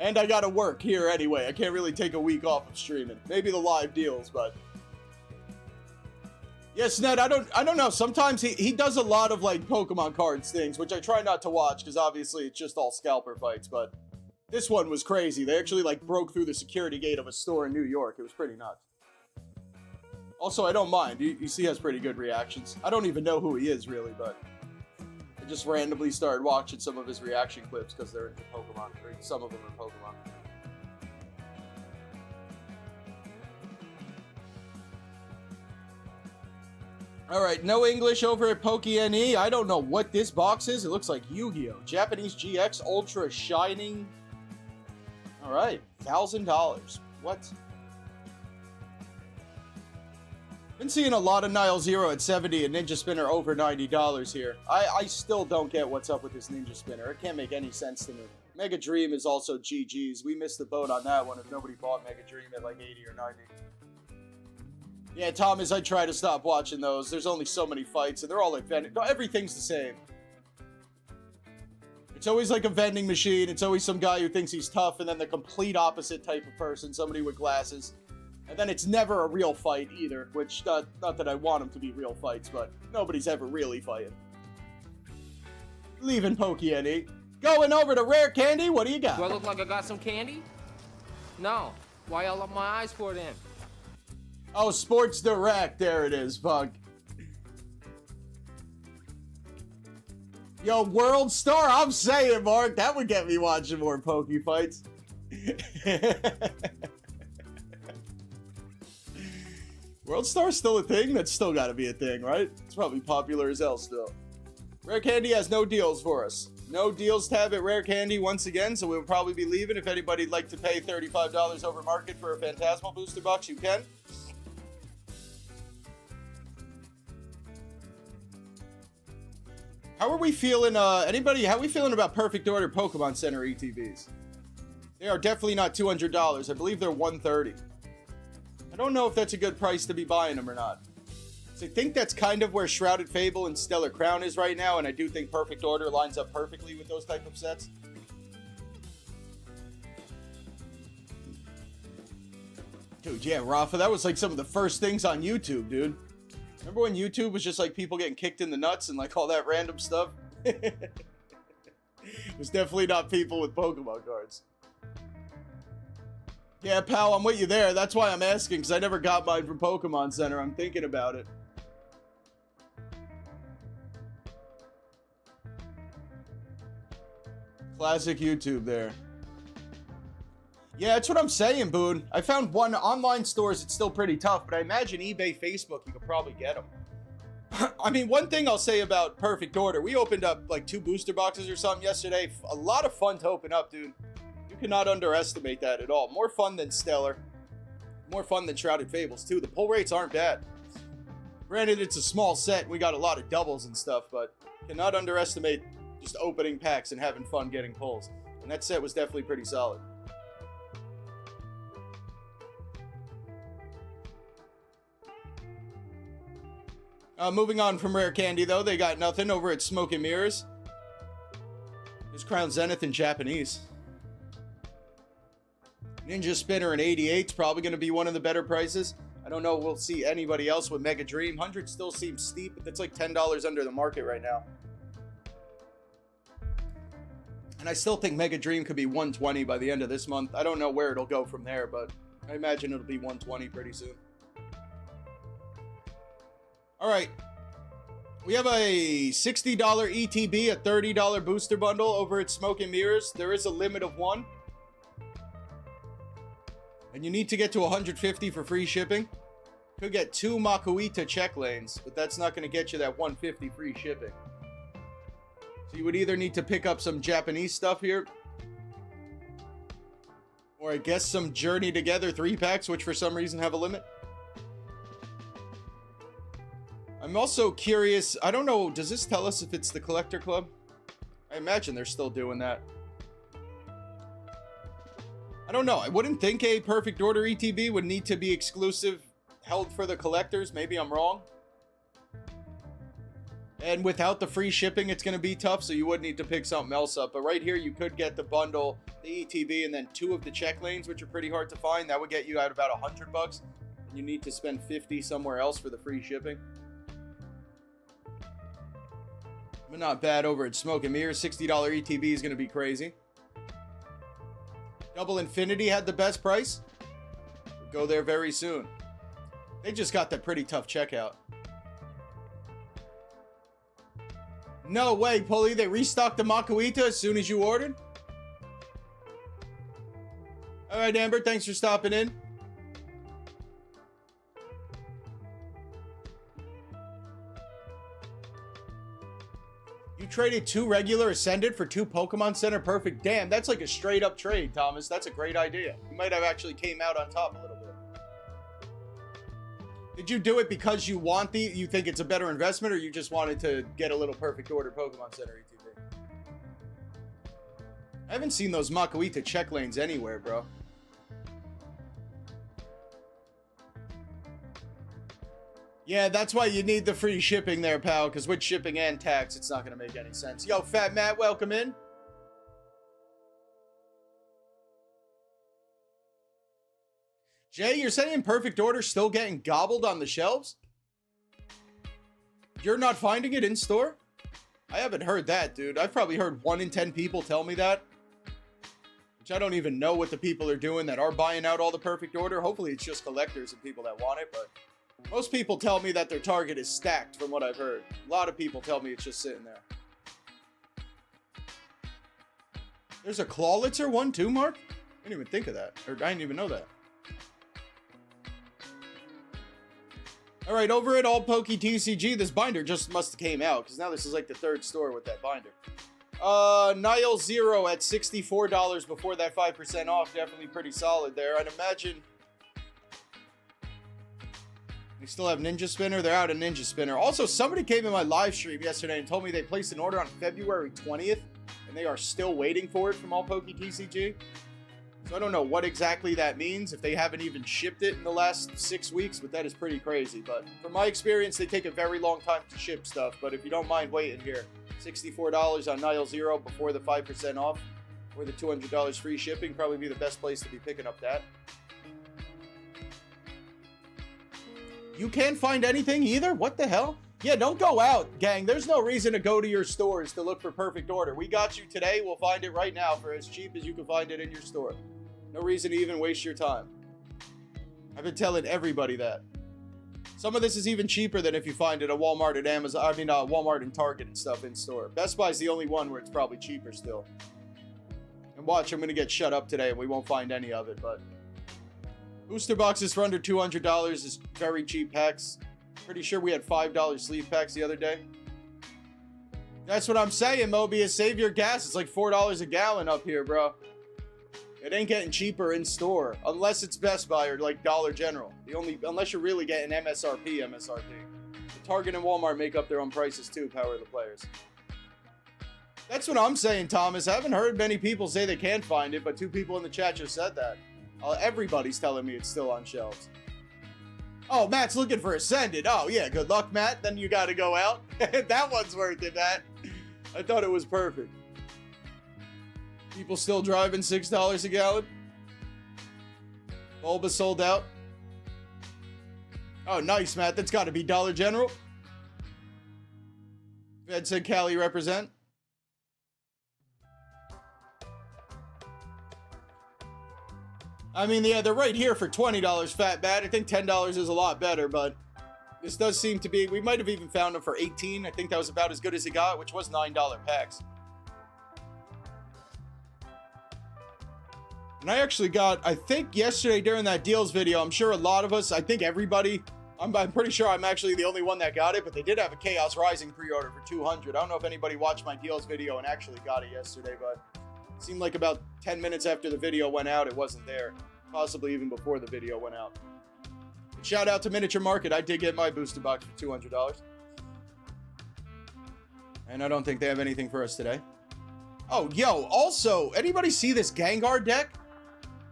And I got to work here anyway. I can't really take a week off of streaming. Maybe the live deals, but... Yes, Ned, I don't know. Sometimes he does a lot of, like, Pokemon cards things, which I try not to watch, because obviously it's just all scalper fights, but this one was crazy. They actually, like, broke through the security gate of a store in New York. It was pretty nuts. Also, I don't mind. You see, he has pretty good reactions. I don't even know who he is, really, but I just randomly started watching some of his reaction clips because they're into Pokemon, or some of them are Pokemon. Alright, no English over at Pokene. I don't know what this box is. It looks like Yu-Gi-Oh! Japanese GX Ultra Shining. Alright, $1,000. What? Been seeing a lot of Nile Zero at 70 and Ninja Spinner over $90 here. I still don't get what's up with this Ninja Spinner. It can't make any sense to me. Mega Dream is also GG's. We missed the boat on that one if nobody bought Mega Dream at like 80 or 90. Yeah, Thomas, I try to stop watching those. There's only so many fights, and they're all like vending. Everything's the same. It's always like a vending machine. It's always some guy who thinks he's tough, and then the complete opposite type of person, somebody with glasses. And then it's never a real fight either, which, not that I want them to be real fights, but nobody's ever really fighting. Leaving Pokene. Going over to Rare Candy, what do you got? Do I look like I got some candy? No. Why y'all up my eyes for then? Oh, Sports Direct. There it is, Bug. Yo, World Star, I'm saying, Mark, that would get me watching more Poke fights. World Star's still a thing? That's still gotta be a thing, right? It's probably popular as hell still. Rare Candy has no deals for us. No deals tab at Rare Candy once again, so we'll probably be leaving. If anybody'd like to pay $35 over market for a Phantasmal booster box, you can. How are we feeling, how are we feeling about Perfect Order Pokemon Center ETBs? They are definitely not $200. I believe they're $130. I don't know if that's a good price to be buying them or not. So I think that's kind of where Shrouded Fable and Stellar Crown is right now, and I do think Perfect Order lines up perfectly with those type of sets. Dude, yeah, Rafa, that was like some of the first things on YouTube, dude. Remember when YouTube was just like people getting kicked in the nuts and like all that random stuff? It was definitely not people with Pokemon cards. Yeah, pal, I'm with you there. That's why I'm asking, because I never got mine from Pokemon Center. I'm thinking about it. Classic YouTube there. Yeah, that's what I'm saying, Boone. I found one online stores, it's still pretty tough, but I imagine eBay, Facebook, you could probably get them. I mean, one thing I'll say about Perfect Order, we opened up like 2 booster boxes or something yesterday. A lot of fun to open up, dude. You cannot underestimate that at all. More fun than Stellar. More fun than Shrouded Fables, too. The pull rates aren't bad. Granted, it's a small set. We got a lot of doubles and stuff, but cannot underestimate just opening packs and having fun getting pulls. And that set was definitely pretty solid. Moving on from Rare Candy, though, they got nothing over at SmokeandMirrors. There's Crown Zenith in Japanese. Ninja Spinner in 88 is probably going to be one of the better prices. I don't know if we'll see anybody else with Mega Dream. 100 still seems steep, but that's like $10 under the market right now. And I still think Mega Dream could be 120 by the end of this month. I don't know where it'll go from there, but I imagine it'll be 120 pretty soon. All right, we have a $60 ETB, a $30 booster bundle over at SmokeandMirrors. There is a limit of 1. And you need to get to 150 for free shipping. Could get 2 Makuita check lanes, but that's not going to get you that 150 free shipping. So you would either need to pick up some Japanese stuff here, or I guess some Journey Together 3-packs, which for some reason have a limit. I'm also curious, I don't know, does this tell us if it's the Collector Club? I imagine they're still doing that. I don't know, I wouldn't think a Perfect Order ETB would need to be exclusive, held for the collectors. Maybe I'm wrong. And without the free shipping, it's going to be tough, so you would need to pick something else up. But right here, you could get the bundle, the ETB, and then 2 of the check lanes, which are pretty hard to find. That would get you out about $100. And you need to spend 50 somewhere else for the free shipping. But not bad over at SmokeandMirrors. $60 ETB is going to be crazy. Double Infinity had the best price. We'll go there very soon. They just got that pretty tough checkout. No way, Pulley. They restocked the Makuita as soon as you ordered? Alright, Amber. Thanks for stopping in. You traded 2 regular Ascended for 2 Pokemon Center Perfect. Damn, that's like a straight up trade, Thomas. That's a great idea. You might have actually came out on top a little bit. Did you do it because you want you think it's a better investment, or you just wanted to get a little Perfect Order Pokemon Center ETB? I haven't seen those Makuita check lanes anywhere, bro. Yeah, that's why you need the free shipping there, pal, because with shipping and tax, it's not going to make any sense. Yo, Fat Matt, welcome in. Jay, you're saying Perfect Order still getting gobbled on the shelves? You're not finding it in store? I haven't heard that, dude. I've probably heard 1 in 10 people tell me that. Which I don't even know what the people are doing that are buying out all the Perfect Order. Hopefully it's just collectors and people that want it, but most people tell me that their target is stacked from what I've heard. A lot of people tell me it's just sitting there. There's a Clawlitzer one too, Mark? I didn't even think of that. Or I didn't even know that. Alright, over at All Poke TCG, this binder just must have came out, because now this is like the 3rd store with that binder. Nile Zero at $64 before that 5% off. Definitely pretty solid there. I'd imagine they still have Ninja Spinner. They're out of Ninja Spinner. Also, somebody came in my live stream yesterday and told me they placed an order on February 20th, and they are still waiting for it from All Poke TCG. So I don't know what exactly that means, if they haven't even shipped it in the last 6 weeks, but that is pretty crazy. But from my experience, they take a very long time to ship stuff. But if you don't mind waiting here, $64 on Nile Zero before the 5% off, or the $200 free shipping, probably be the best place to be picking up that. You can't find anything either? What the hell? Yeah, don't go out, gang. There's no reason to go to your stores to look for Perfect Order. We got you today. We'll find it right now for as cheap as you can find it in your store. No reason to even waste your time. I've been telling everybody that. Some of this is even cheaper than if you find it at Walmart and Amazon. I mean, Walmart and Target and stuff in store. Best Buy's the only one where it's probably cheaper still. And watch, I'm going to get shut up today and we won't find any of it, but booster boxes for under $200 is very cheap packs. Pretty sure we had $5 sleeve packs the other day. That's what I'm saying, Mobius. Save your gas. It's like $4 a gallon up here, bro. It ain't getting cheaper in store. Unless it's Best Buy or like Dollar General. Unless you're really getting MSRP. The Target and Walmart make up their own prices too, power the players. That's what I'm saying, Thomas. I haven't heard many people say they can't find it, but 2 people in the chat just said that. Everybody's telling me it's still on shelves. Oh, Matt's looking for Ascended. Oh, yeah, good luck, Matt. Then you got to go out. That one's worth it, Matt. I thought it was perfect. People still driving $6 a gallon. Bulba sold out. Oh, nice, Matt. That's got to be Dollar General. Fed said Cali represent. I mean, yeah, they're right here for $20, Fat Bad. I think $10 is a lot better, but this does seem to be... We might have even found them for $18. I think that was about as good as it got, which was $9 packs. And I actually got, I think yesterday during that deals video, I'm sure a lot of us, I think everybody, I'm pretty sure I'm actually the only one that got it, but they did have a Chaos Rising pre-order for $200. I don't know if anybody watched my deals video and actually got it yesterday, but it seemed like about 10 minutes after the video went out, it wasn't there. Possibly even before the video went out. But shout out to Miniature Market. I did get my booster box for $200. And I don't think they have anything for us today. Oh, yo, also, anybody see this Gengar deck?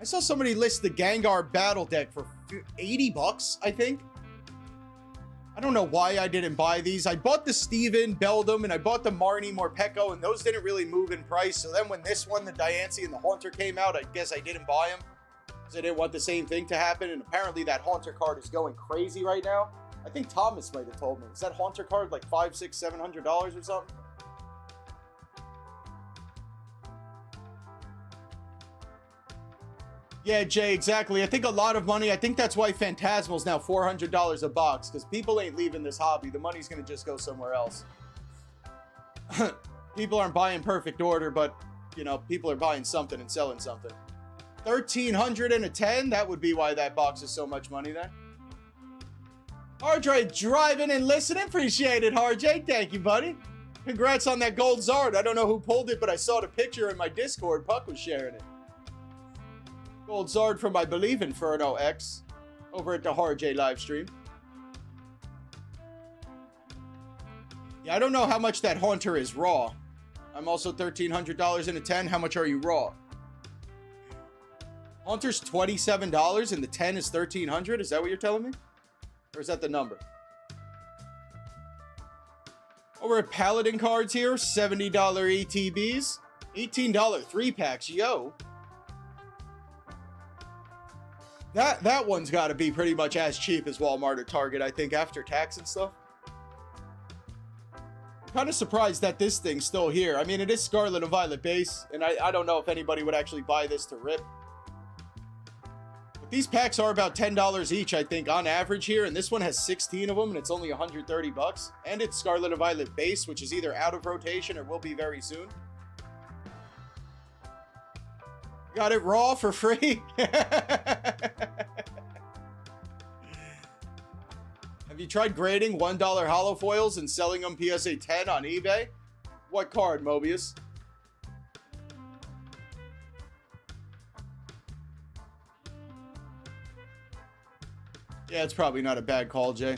I saw somebody list the Gengar battle deck for 80 bucks, I think. I don't know why I didn't buy these. I bought the Steven, Beldum, and I bought the Marnie, Morpeko, and those didn't really move in price. So then when this one, the Diancie and the Haunter came out, I guess I didn't buy them because I didn't want the same thing to happen. And apparently that Haunter card is going crazy right now. I think Thomas might have told me. Is that Haunter card like $500, $600, $700 or something? Yeah, Jay, exactly. I think a lot of money. I think that's why Phantasmal's now $400 a box, because people ain't leaving this hobby. The money's going to just go somewhere else. People aren't buying perfect order, but, you know, people are buying something and selling something. 1,300 and a 10? That would be why that box is so much money then. RJ driving and listening. Appreciate it, RJ. Thank you, buddy. Congrats on that gold Zard. I don't know who pulled it, but I saw the picture in my Discord. Puck was sharing it. Gold Zard from, I believe, Inferno X over at the RJ live stream. Yeah, I don't know how much that Haunter is raw. I'm also $1,300 in a 10. How much are you raw? Haunter's $27 and the 10 is $1,300. Is that what you're telling me? Or is that the number? Over at Paladin Cards here, $70 ETBs. $18 3-packs, yo. That one's got to be pretty much as cheap as Walmart or Target, I think, after tax and stuff. I'm kind of surprised that this thing's still here. I mean, it is Scarlet and Violet base, and I don't know if anybody would actually buy this to rip. But these packs are about $10 each, I think, on average here, and this one has 16 of them, and it's only 130 bucks. And it's Scarlet and Violet base, which is either out of rotation or will be very soon. Got it raw for free? Have you tried grading $1 holo foils and selling them PSA 10 on eBay? What card, Mobius? Yeah, it's probably not a bad call, Jay.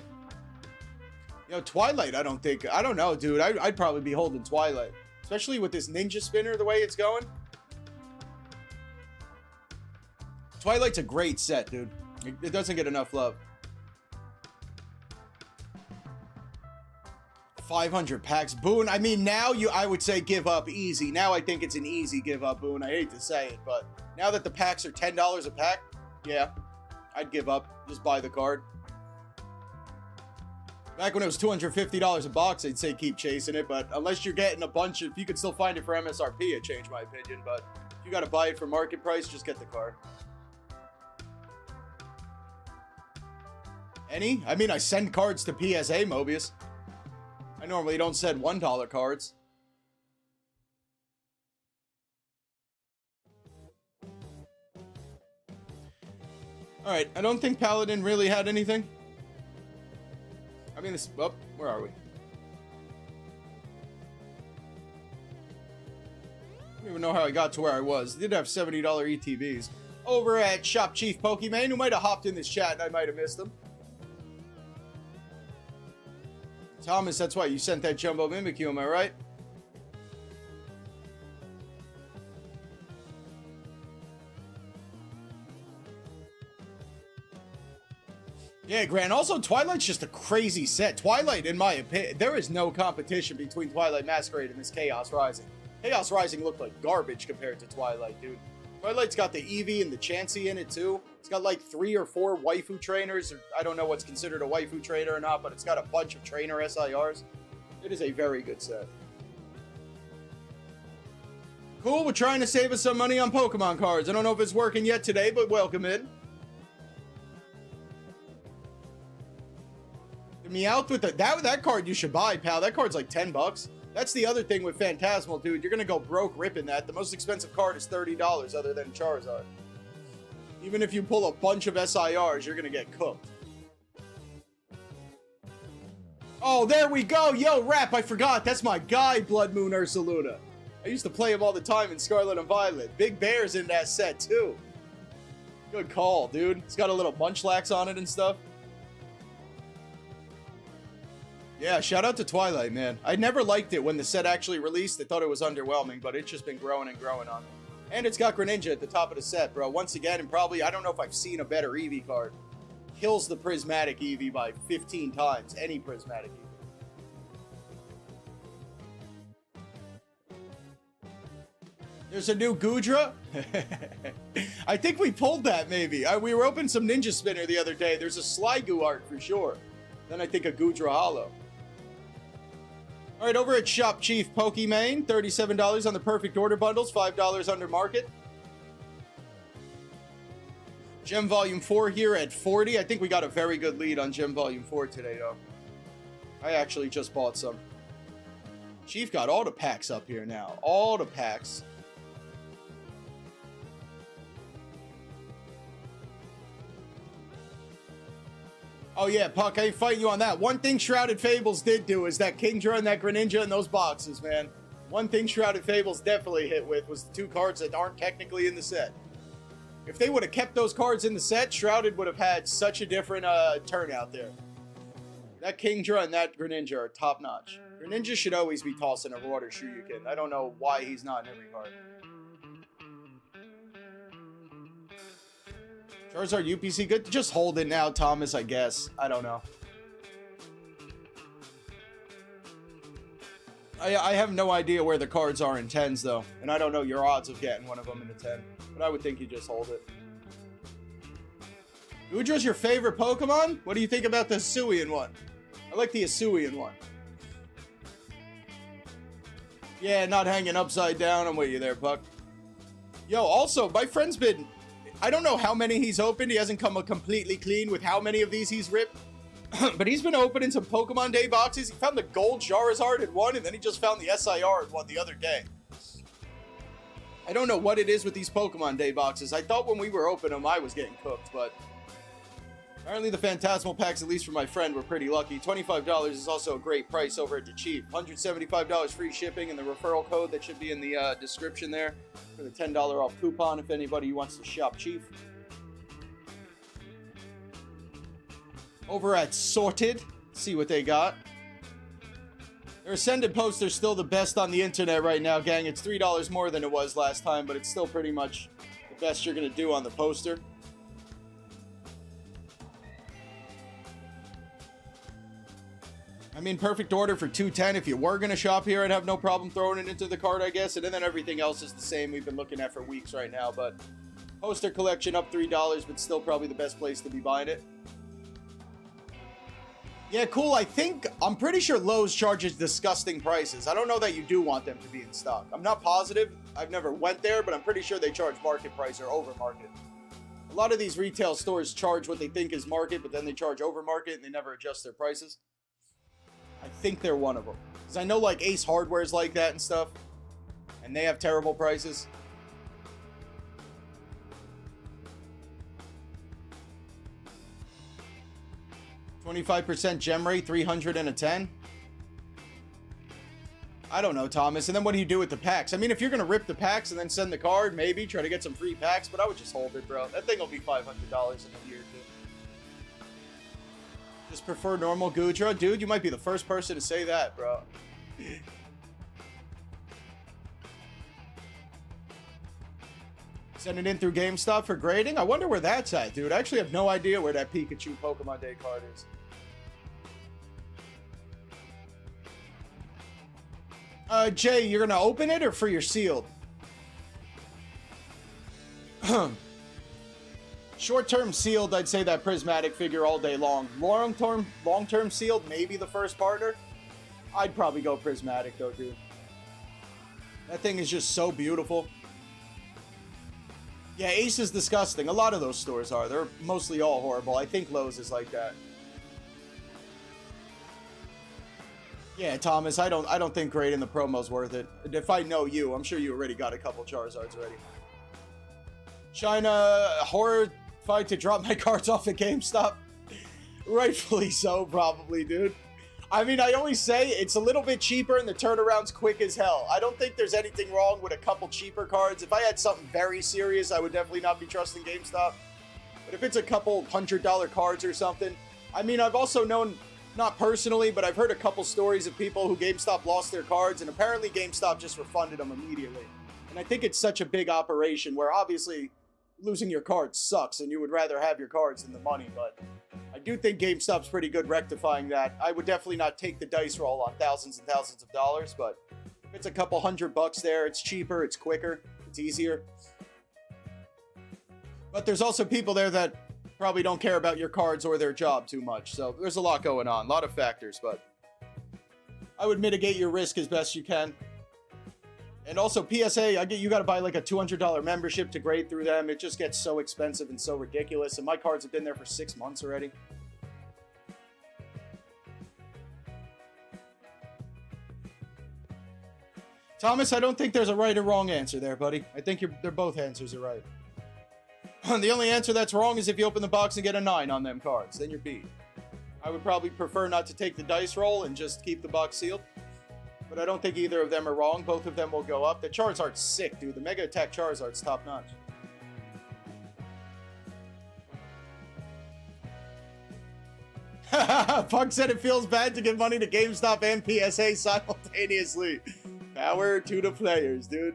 You know, Twilight, I don't know, dude. I'd probably be holding Twilight. Especially with this Ninja Spinner, the way it's going. Twilight's a great set, dude. It doesn't get enough love. 500 packs. Boone, I mean, now I would say give up easy. Now I think it's an easy give up, Boone. I hate to say it, but now that the packs are $10 a pack, yeah, I'd give up. Just buy the card. Back when it was $250 a box, I'd say keep chasing it, but unless you're getting a bunch of, if you could still find it for MSRP, it changed my opinion, but if you got to buy it for market price, just get the card. Any? I mean, I send cards to PSA, Mobius. I normally don't send $1 cards. Alright, I don't think Paladin really had anything. I mean, this... Oh, where are we? I don't even know how I got to where I was. Did have $70 ETBs. Over at Shop Chief Pokemon, who might have hopped in this chat and I might have missed him. Thomas, that's why you sent that Jumbo Mimikyu, am I right? Yeah, Grant. Also, Twilight's just a crazy set. Twilight, in my opinion, there is no competition between Twilight Masquerade and this Chaos Rising. Chaos Rising looked like garbage compared to Twilight, dude. Twilight's got the Eevee and the Chansey in it, too. It's got like 3 or 4 waifu trainers. I don't know what's considered a waifu trainer or not, but it's got a bunch of trainer SIRs. It is a very good set. Cool, we're trying to save us some money on Pokemon cards. I don't know if it's working yet today, but welcome in. The Meowth with the... That card you should buy, pal. That card's like 10 bucks. That's the other thing with Phantasmal, dude. You're going to go broke ripping that. The most expensive card is $30 other than Charizard. Even if you pull a bunch of SIRs, you're going to get cooked. Oh, there we go. Yo, Rap, I forgot. That's my guy, Blood Moon Ursaluna. I used to play him all the time in Scarlet and Violet. Big Bear's in that set, too. Good call, dude. It's got a little Munchlax on it and stuff. Yeah, shout out to Twilight, man. I never liked it when the set actually released. I thought it was underwhelming, but it's just been growing and growing on me. And it's got Greninja at the top of the set, bro. Once again, and probably, I don't know if I've seen a better Eevee card. Kills the Prismatic Eevee by 15 times. Any Prismatic Eevee. There's a new Goodra. I think we pulled that, maybe. We were opening some Ninja Spinner the other day. There's a Sliggoo art for sure. Then I think a Goodra Holo. All right, over at Shop Chief Pokemon, $37 on the Perfect Order bundles, $5 under market. Gem Volume 4 here at 40. I think we got a very good lead on Gem Volume 4 today, though. I actually just bought some. Chief got all the packs up here now. All the packs. Oh yeah, Puck, I ain't fighting you on that. One thing Shrouded Fables did do is that Kingdra and that Greninja in those boxes, man. One thing Shrouded Fables definitely hit with was the 2 cards that aren't technically in the set. If they would have kept those cards in the set, Shrouded would have had such a different turnout there. That Kingdra and that Greninja are top notch. Greninja should always be tossing a water Shoryuken. I don't know why he's not in every card. Charizard UPC, good. Just hold it now, Thomas, I guess. I don't know. I have no idea where the cards are in 10s, though. And I don't know your odds of getting one of them in a 10. But I would think you just hold it. Udra's your favorite Pokemon? What do you think about the Hisuian one? I like the Hisuian one. Yeah, not hanging upside down. I'm with you there, Puck. Yo, also, my friend's been... I don't know how many he's opened. He hasn't come completely clean with how many of these he's ripped. But he's been opening some Pokemon Day boxes. He found the gold Charizard in one, and then he just found the SIR in one the other day. I don't know what it is with these Pokemon Day boxes. I thought when we were opening them, I was getting cooked, but... apparently the Phantasmal packs, at least for my friend, were pretty lucky. $25 is also a great price over at the Chief. $175 free shipping, and the referral code that should be in the description there for the $10 off coupon if anybody wants to shop Chief. Over at Sorted, see what they got. Their Ascended poster's still the best on the internet right now, gang. It's $3 more than it was last time, but it's still pretty much the best you're going to do on the poster. I mean, perfect order for $210. If you were going to shop here, I'd have no problem throwing it into the cart, I guess. And then everything else is the same we've been looking at for weeks right now. But poster collection up $3, but still probably the best place to be buying it. Yeah, cool. I'm pretty sure Lowe's charges disgusting prices. I don't know that you do want them to be in stock. I'm not positive. I've never went there, but I'm pretty sure they charge market price or over market. A lot of these retail stores charge what they think is market, but then they charge over market and they never adjust their prices. I think they're one of them. Because I know like Ace Hardware's like that and stuff. And they have terrible prices. $25% gem rate, 300 and a 10. I don't know, Thomas. And then what do you do with the packs? I mean, if you're going to rip the packs and then send the card, maybe try to get some free packs. But I would just hold it, bro. That thing will be $500 in a year, too. Just prefer normal Gudra? Dude, you might be the first person to say that, bro. Send it in through GameStop for grading? I wonder where that's at, dude. I actually have no idea where that Pikachu Pokemon Day card is. Jay, you're gonna open it or for your sealed? Short-term sealed, I'd say that Prismatic figure all day long. Long-term sealed, maybe the first partner. I'd probably go Prismatic though, dude. That thing is just so beautiful. Yeah, Ace is disgusting. A lot of those stores are. They're mostly all horrible. I think Lowe's is like that. Yeah, Thomas, I don't think grading the promo's worth it. If I know you, I'm sure you already got a couple Charizards already. China, horrified to drop my cards off at GameStop. Rightfully so, probably, dude. I mean, I always say it's a little bit cheaper and the turnaround's quick as hell. I don't think there's anything wrong with a couple cheaper cards. If I had something very serious, I would definitely not be trusting GameStop. But if it's a couple $100 cards or something, I mean, I've also known, not personally, but I've heard a couple stories of people who GameStop lost their cards, and apparently GameStop just refunded them immediately. And I think it's such a big operation where obviously losing your cards sucks and you would rather have your cards than the money, but I do think GameStop's pretty good rectifying that. I would definitely not take the dice roll on thousands and thousands of dollars, but if it's a couple $100 there, it's cheaper, it's quicker, it's easier. But there's also people there that probably don't care about your cards or their job too much, so there's a lot going on, a lot of factors, but I would mitigate your risk as best you can. And also PSA, you got to buy like a $200 membership to grade through them. It just gets so expensive and so ridiculous. And my cards have been there for 6 months already. Thomas, I don't think there's a right or wrong answer there, buddy. I think they're both answers are right. The only answer that's wrong is if you open the box and get a 9 on them cards. Then you're beat. I would probably prefer not to take the dice roll and just keep the box sealed. But I don't think either of them are wrong. Both of them will go up. The Charizard's sick, dude. The Mega Attack Charizard's top-notch. Pug said it feels bad to give money to GameStop and PSA simultaneously. Power to the players, dude.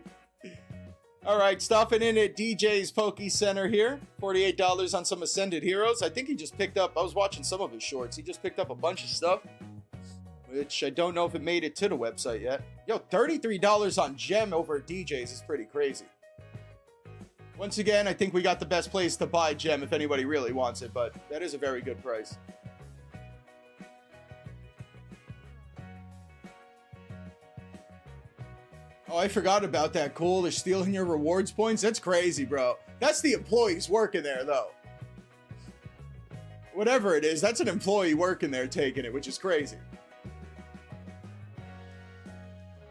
All right, stopping in at DJ's PokeCenter here. $48 on some Ascended Heroes. I think he just picked up, I was watching some of his shorts. He just picked up a bunch of stuff, which I don't know if it made it to the website yet. Yo, $33 on Gem over at DJ's is pretty crazy. Once again, I think we got the best place to buy Gem if anybody really wants it, but that is a very good price. Oh, I forgot about that. Cool, they're stealing your rewards points? That's crazy, bro. That's the employees working there, though. Whatever it is, that's an employee working there taking it, which is crazy.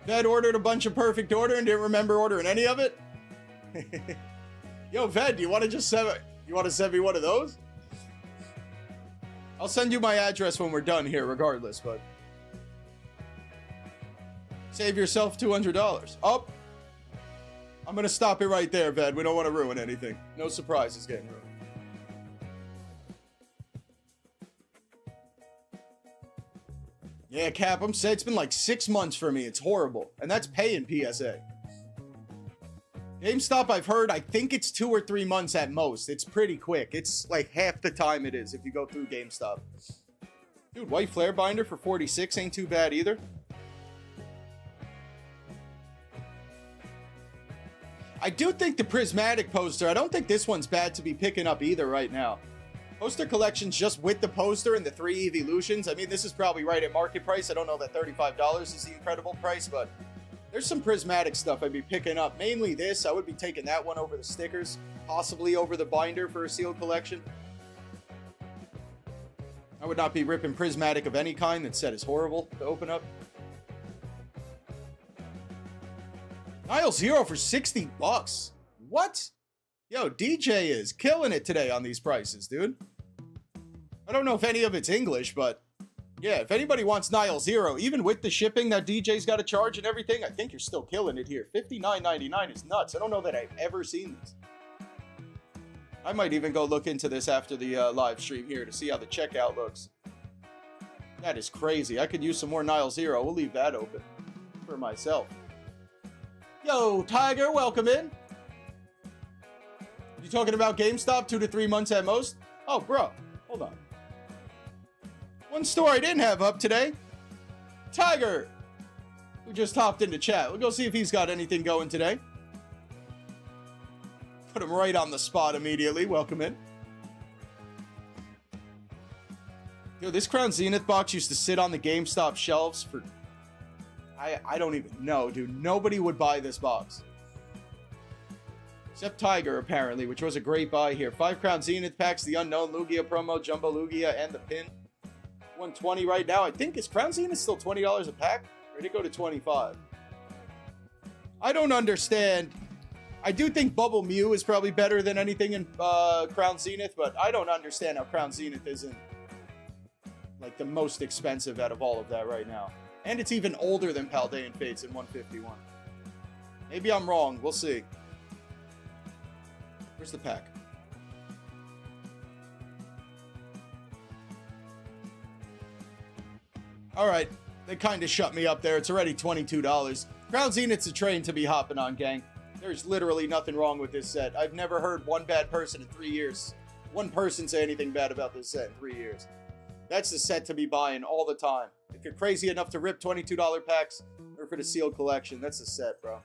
Ved ordered a bunch of Perfect Order and didn't remember ordering any of it? Yo, Ved, do you want to just send me one of those? I'll send you my address when we're done here, regardless, but... Save yourself $200. Oh, I'm going to stop it right there, Ved. We don't want to ruin anything. No surprises getting ruined. Yeah, Cap, I'm saying it's been like 6 months for me. It's horrible. And that's paying PSA. GameStop, I've heard, I think it's 2 or 3 months at most. It's pretty quick. It's like half the time it is if you go through GameStop. Dude, White Flare Binder for 46 ain't too bad either. I do think the Prismatic poster, I don't think this one's bad to be picking up either right now. Poster collections just with the poster and the 3 evolutions. I mean, this is probably right at market price. I don't know that $35 is the incredible price, but there's some Prismatic stuff I'd be picking up. Mainly this. I would be taking that one over the stickers, possibly over the binder for a sealed collection. I would not be ripping Prismatic of any kind. That set is horrible to open up. Niles Hero for 60 bucks. What? Yo, DJ is killing it today on these prices, dude. I don't know if any of it's English, but yeah, if anybody wants Niles Hero, even with the shipping that DJ's got to charge and everything, I think you're still killing it here. $59.99 is nuts. I don't know that I've ever seen this. I might even go look into this after the live stream here to see how the checkout looks. That is crazy. I could use some more Niles Hero. We'll leave that open for myself. Yo, Tiger, welcome in. You talking about GameStop 2 to 3 months at most? Oh, bro, hold on. One store I didn't have up today. Tiger, who just hopped into chat. We'll go see if he's got anything going today. Put him right on the spot immediately. Welcome in. Yo, this Crown Zenith box used to sit on the GameStop shelves for... I don't even know, dude. Nobody would buy this box. Except Tiger, apparently, which was a great buy here. 5 Crown Zenith packs, the Unknown Lugia promo, Jumbo Lugia, and the pin. 120 right now. I think, is Crown Zenith still $20 a pack? Or did it go to 25? I don't understand. I do think Bubble Mew is probably better than anything in Crown Zenith, but I don't understand how Crown Zenith isn't like the most expensive out of all of that right now. And it's even older than Paldean Fates in 151. Maybe I'm wrong. We'll see. Where's the pack? All right. They kind of shut me up there. It's already $22. Crown Zenith's a train to be hopping on, gang. There's literally nothing wrong with this set. I've never heard one bad person in 3 years. One person say anything bad about this set in 3 years. That's the set to be buying all the time. If you're crazy enough to rip $22 packs or for the sealed collection, that's the set, bro.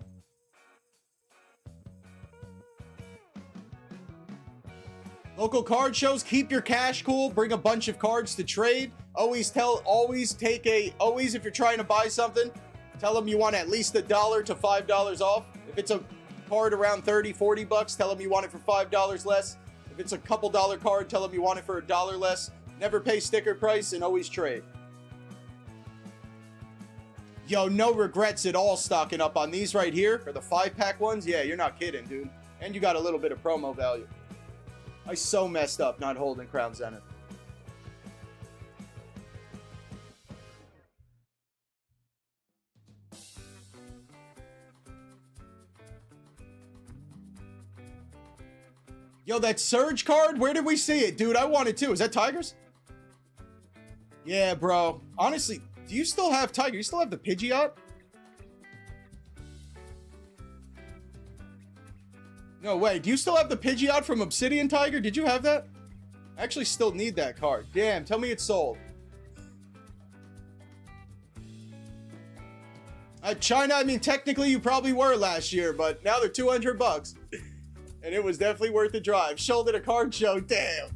Local card shows, keep your cash cool, bring a bunch of cards to trade. Always if you're trying to buy something, tell them you want at least $1 to $5 off. If it's a card around 30, 40 bucks, tell them you want it for $5 less. If it's a couple dollar card, tell them you want it for $1 less. Never pay sticker price and always trade. Yo, no regrets at all stocking up on these right here. Or the 5-pack ones. Yeah, you're not kidding, dude. And you got a little bit of promo value. I so messed up not holding Crown Zenith. Yo, that Surge card, where did we see it? Dude, I want it too. Is that Tigers? Yeah, bro. Honestly, do you still have Tiger? You still have the Pidgeot? No way. Do you still have the Pidgeot from Obsidian Tiger? Did you have that? I actually still need that card. Damn, tell me it's sold. China, I mean, technically you probably were last year, but now they're 200 bucks. And it was definitely worth the drive. Shoulder to card show, damn.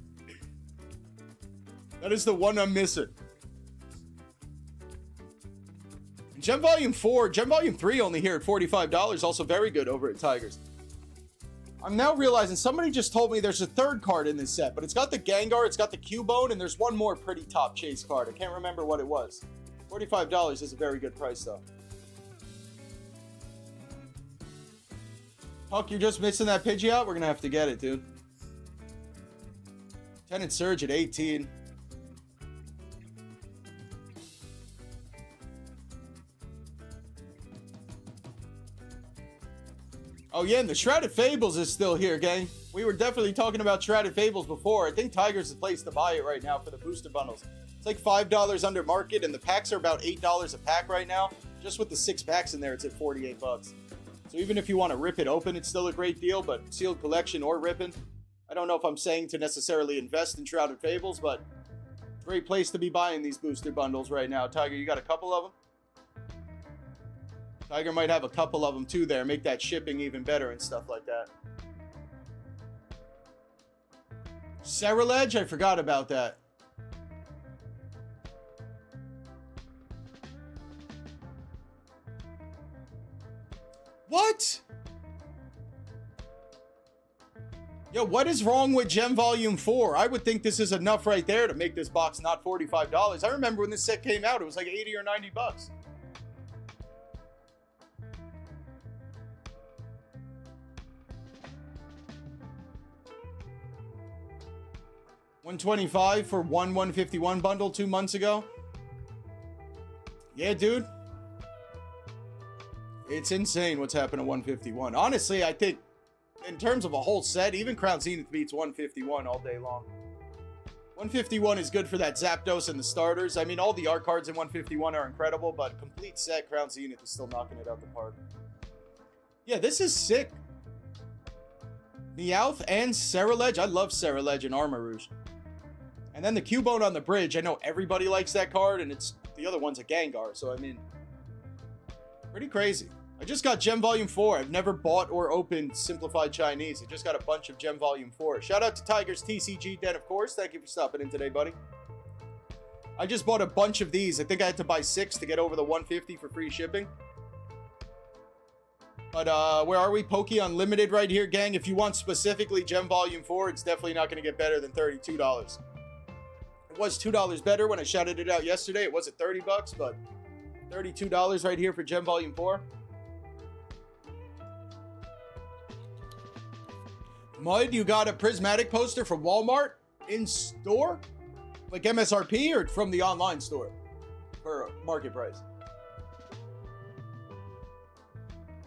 That is the one I'm missing. Gem Volume 4, Gem Volume 3 only here at $45. Also very good over at Tigers. I'm now realizing somebody just told me there's a third card in this set, but it's got the Gengar, it's got the Cubone, and there's one more pretty top chase card. I can't remember what it was. $45 is a very good price, though. Huck, you're just missing that Pidgeot? We're going to have to get it, dude. Tenant Surge at 18. Oh, yeah, and the Shrouded Fables is still here, gang. We were definitely talking about Shrouded Fables before. I think Tiger's the place to buy it right now for the booster bundles. It's like $5 under market, and the packs are about $8 a pack right now. Just with the 6 packs in there, it's at 48 bucks. So even if you want to rip it open, it's still a great deal, but sealed collection or ripping, I don't know if I'm saying to necessarily invest in Shrouded Fables, but great place to be buying these booster bundles right now. Tiger, you got a couple of them? Tiger might have a couple of them too there. Make that shipping even better and stuff like that. Ceruledge? I forgot about that. What? Yo, what is wrong with Gem Volume 4? I would think this is enough right there to make this box not $45. I remember when this set came out, it was like 80 or 90 bucks. $125 for one 151 bundle 2 months ago. Yeah, dude. It's insane what's happened to 151. Honestly, I think in terms of a whole set, even Crown Zenith beats 151 all day long. 151 is good for that Zapdos and the starters. I mean, all the art cards in 151 are incredible, but complete set, Crown Zenith is still knocking it out the park. Yeah, this is sick. Meowth and Ceruledge. I love Ceruledge and Armarouge. And then the Cubone on the bridge. I know everybody likes that card, and it's the other one's a Gengar, so I mean, pretty crazy. I just got Gem Volume 4. I've never bought or opened Simplified Chinese. I just got a bunch of Gem Volume 4. Shout out to Tiger's TCG Den, of course. Thank you for stopping in today, buddy. I just bought a bunch of these. I think I had to buy 6 to get over the 150 for free shipping. But where are we? Poke Unlimited right here, gang. If you want specifically Gem Volume 4, it's definitely not going to get better than $32. It was $2 better when I shouted it out yesterday. It was at 30 bucks, but $32 right here for Gem Volume 4. Mud, you got a Prismatic poster from Walmart in store? Like MSRP or from the online store for market price?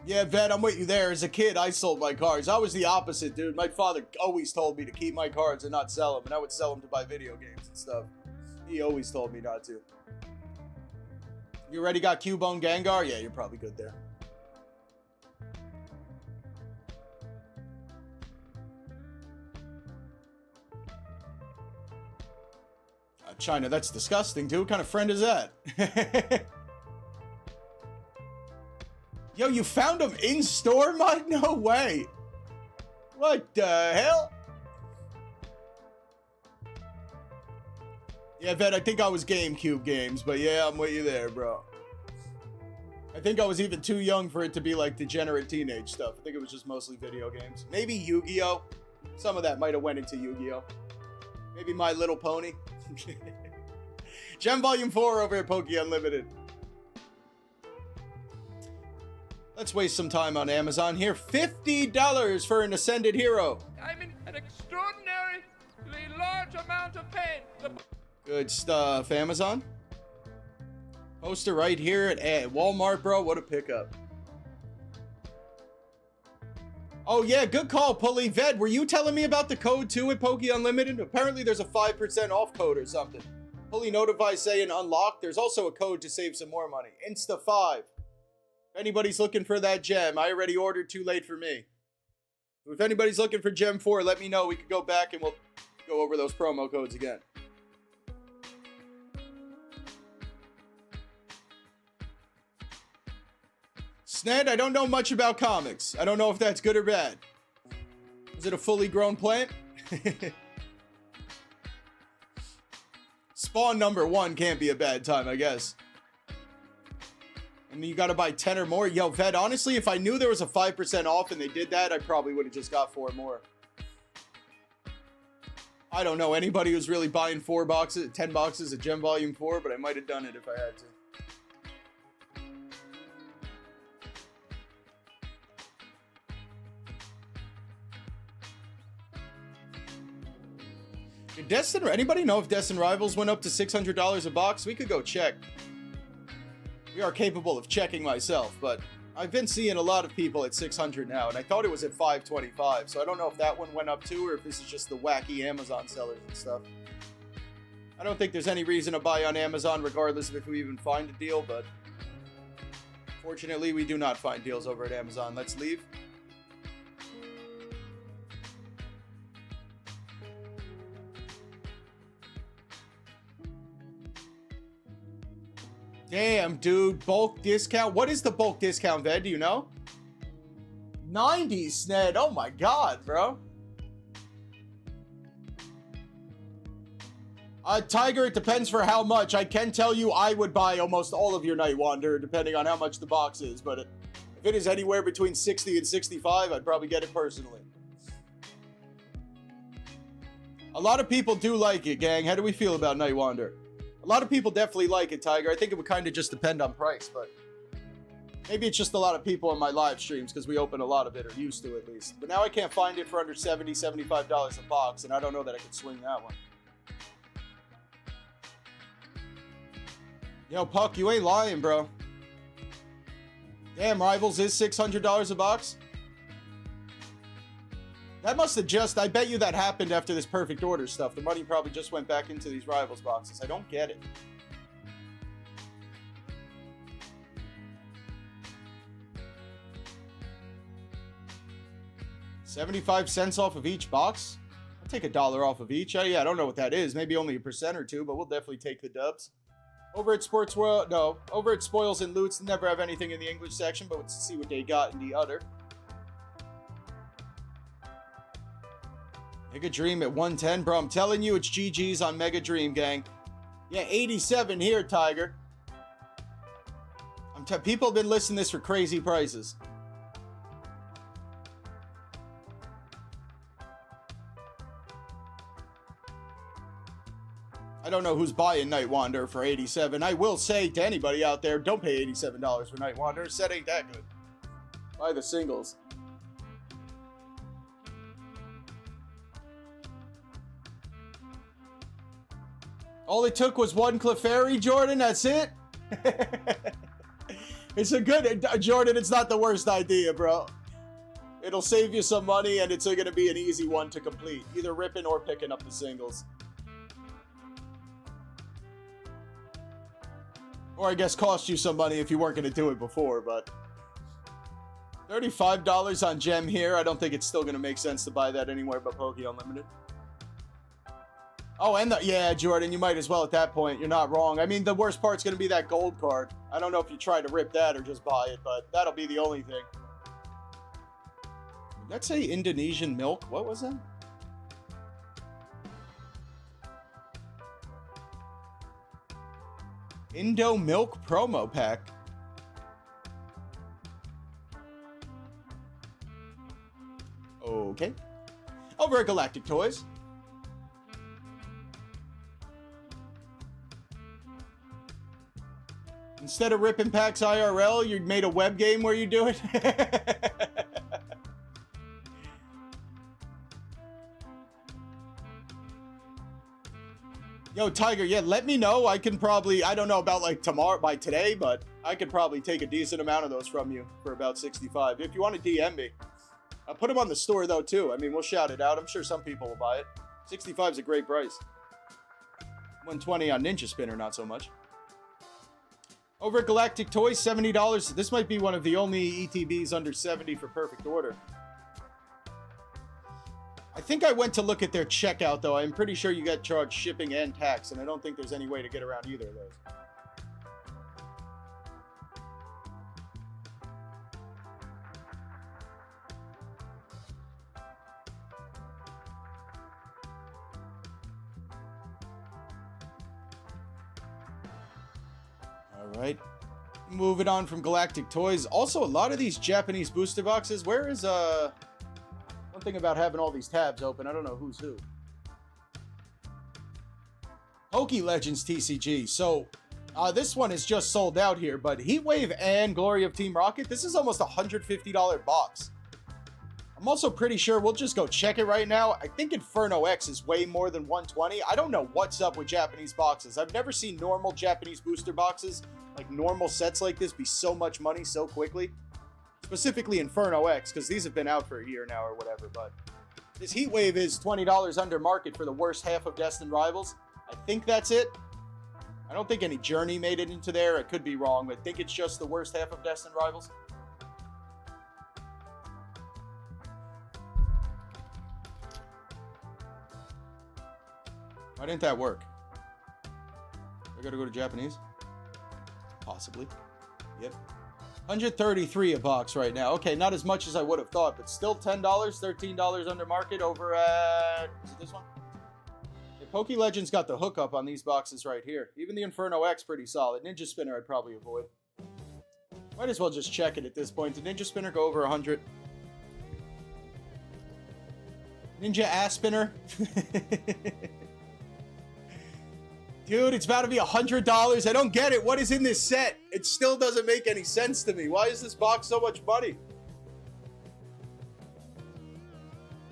Yeah, Vet, I'm with you there. As a kid, I sold my cards. I was the opposite, dude. My father always told me to keep my cards and not sell them, and I would sell them to buy video games and stuff. He always told me not to. You already got Cubone Gengar? Yeah, you're probably good there. China, that's disgusting, dude. What kind of friend is that? Yo, you found them in store, Mud? No way. What the hell? Yeah, Vet, I think I was GameCube games, but yeah, I'm with you there, bro. I think I was even too young for it to be like degenerate teenage stuff. I think it was just mostly video games. Maybe Yu-Gi-Oh! Some of that might have went into Yu-Gi-Oh! Maybe My Little Pony. Gem Volume 4 over at Poke Unlimited. Let's waste some time on Amazon here. $50 for an Ascended Hero. I'm in an extraordinarily large amount of pain. Good stuff, Amazon. Poster right here at Walmart, bro. What a pickup. Oh, yeah, good call, Pulley. Ved, were you telling me about the code, too, at Poke Unlimited? Apparently, there's a 5% off code or something. Pulley notifies saying unlocked. There's also a code to save some more money. Insta5. If anybody's looking for that gem, I already ordered, too late for me. If anybody's looking for Gem 4, let me know. We could go back and we'll go over those promo codes again. Sned, I don't know much about comics. I don't know if that's good or bad. Is it a fully grown plant? Spawn number 1 can't be a bad time, I guess. And you gotta buy 10 or more. Yo, Ved, honestly, if I knew there was a 5% off and they did that, I probably would have just got 4 more. I don't know anybody who's really buying 10 boxes of Gem Volume 4, but I might have done it if I had to. Did anybody know if Destin Rivals went up to $600 a box? We could go check. We are capable of checking myself, but I've been seeing a lot of people at 600 now, and I thought it was at 525, so I don't know if that one went up too, or if this is just the wacky Amazon sellers and stuff. I don't think there's any reason to buy on Amazon, regardless of if we even find a deal, but fortunately, we do not find deals over at Amazon. Let's leave. Damn, dude. Bulk discount. What is the bulk discount, Ved? Do you know? 90, Sned. Oh my god, bro. Tiger, it depends for how much. I can tell you I would buy almost all of your Night Wanderer, depending on how much the box is. But if it is anywhere between 60 and 65, I'd probably get it personally. A lot of people do like it, gang. How do we feel about Night Wanderer? A lot of people definitely like it, Tiger. I think it would kind of just depend on price, but maybe it's just a lot of people on my live streams because we open a lot of it, or used to at least. But now I can't find it for under $70, $75 a box, and I don't know that I could swing that one. Yo, Puck, you ain't lying, bro. Damn, Rivals is $600 a box? That must have just, I bet you that happened after this perfect order stuff. The money probably just went back into these Rivals boxes. I don't get it. $0.75 off of each box? I'll take $1 off of each. Yeah, I don't know what that is. Maybe only 1% or 2, but we'll definitely take the dubs. Over at Sports World, no. Over at Spoils and Loots, they never have anything in the English section, but let's see what they got in the other. Mega Dream at 110. Bro, I'm telling you, it's GG's on Mega Dream, gang. Yeah, 87 here, Tiger. People have been listing this for crazy prices. I don't know who's buying Night Wanderer for 87. I will say to anybody out there, don't pay $87 for Night Wanderer. Set ain't that good. Buy the singles. All it took was one Clefairy, Jordan. That's it. It's a good, Jordan, it's not the worst idea, bro. It'll save you some money, and it's going to be an easy one to complete. Either ripping or picking up the singles. Or I guess cost you some money if you weren't going to do it before, but $35 on Gem here. I don't think it's still going to make sense to buy that anywhere but Poke Unlimited. Oh, and yeah, Jordan, you might as well at that point. You're not wrong. I mean, the worst part's going to be that gold card. I don't know if you try to rip that or just buy it, but that'll be the only thing. Did that say Indonesian milk? What was that? Indo Milk promo pack. Okay. Over at Galactictoys. Instead of ripping packs IRL, you made a web game where you do it? Yo, Tiger, yeah, let me know. I can probably, I don't know about like tomorrow, by today, but I could probably take a decent amount of those from you for about 65. If you want to DM me. I'll put them on the store, though, too. I mean, we'll shout it out. I'm sure some people will buy it. 65 is a great price. 120 on Ninja Spinner, not so much. Over at Galactic Toys, $70. This might be one of the only ETBs under 70 for perfect order. I think I went to look at their checkout, though. I'm pretty sure you get charged shipping and tax, and I don't think there's any way to get around either of those. All right. Moving on from Galactic Toys. Also, a lot of these Japanese booster boxes. Where is, one thing about having all these tabs open, I don't know who's who. Poke Legends TCG. So, this one is just sold out here, but Heatwave and Glory of Team Rocket, this is almost a $150 box. I'm also pretty sure we'll just go check it right now. I think Inferno X is way more than 120. I don't know what's up with Japanese boxes. I've never seen normal Japanese booster boxes, like normal sets like this, be so much money so quickly. Specifically Inferno X, because these have been out for a year now or whatever, but this Heatwave is $20 under market for the worst half of Destined Rivals. I think that's it. I don't think any Journey made it into there. I could be wrong, but I think it's just the worst half of Destined Rivals. Why didn't that work? I gotta go to Japanese? Possibly. Yep. 133 a box right now. Okay, not as much as I would have thought, but still $10, $13 under market over at... Is it this one? Yeah, Poke Legends got the hookup on these boxes right here. Even the Inferno X pretty solid. Ninja Spinner I'd probably avoid. Might as well just check it at this point. Did Ninja Spinner go over 100? Ninja Ass Spinner? Dude, it's about to be $100. I don't get it. What is in this set? It still doesn't make any sense to me. Why is this box so much money?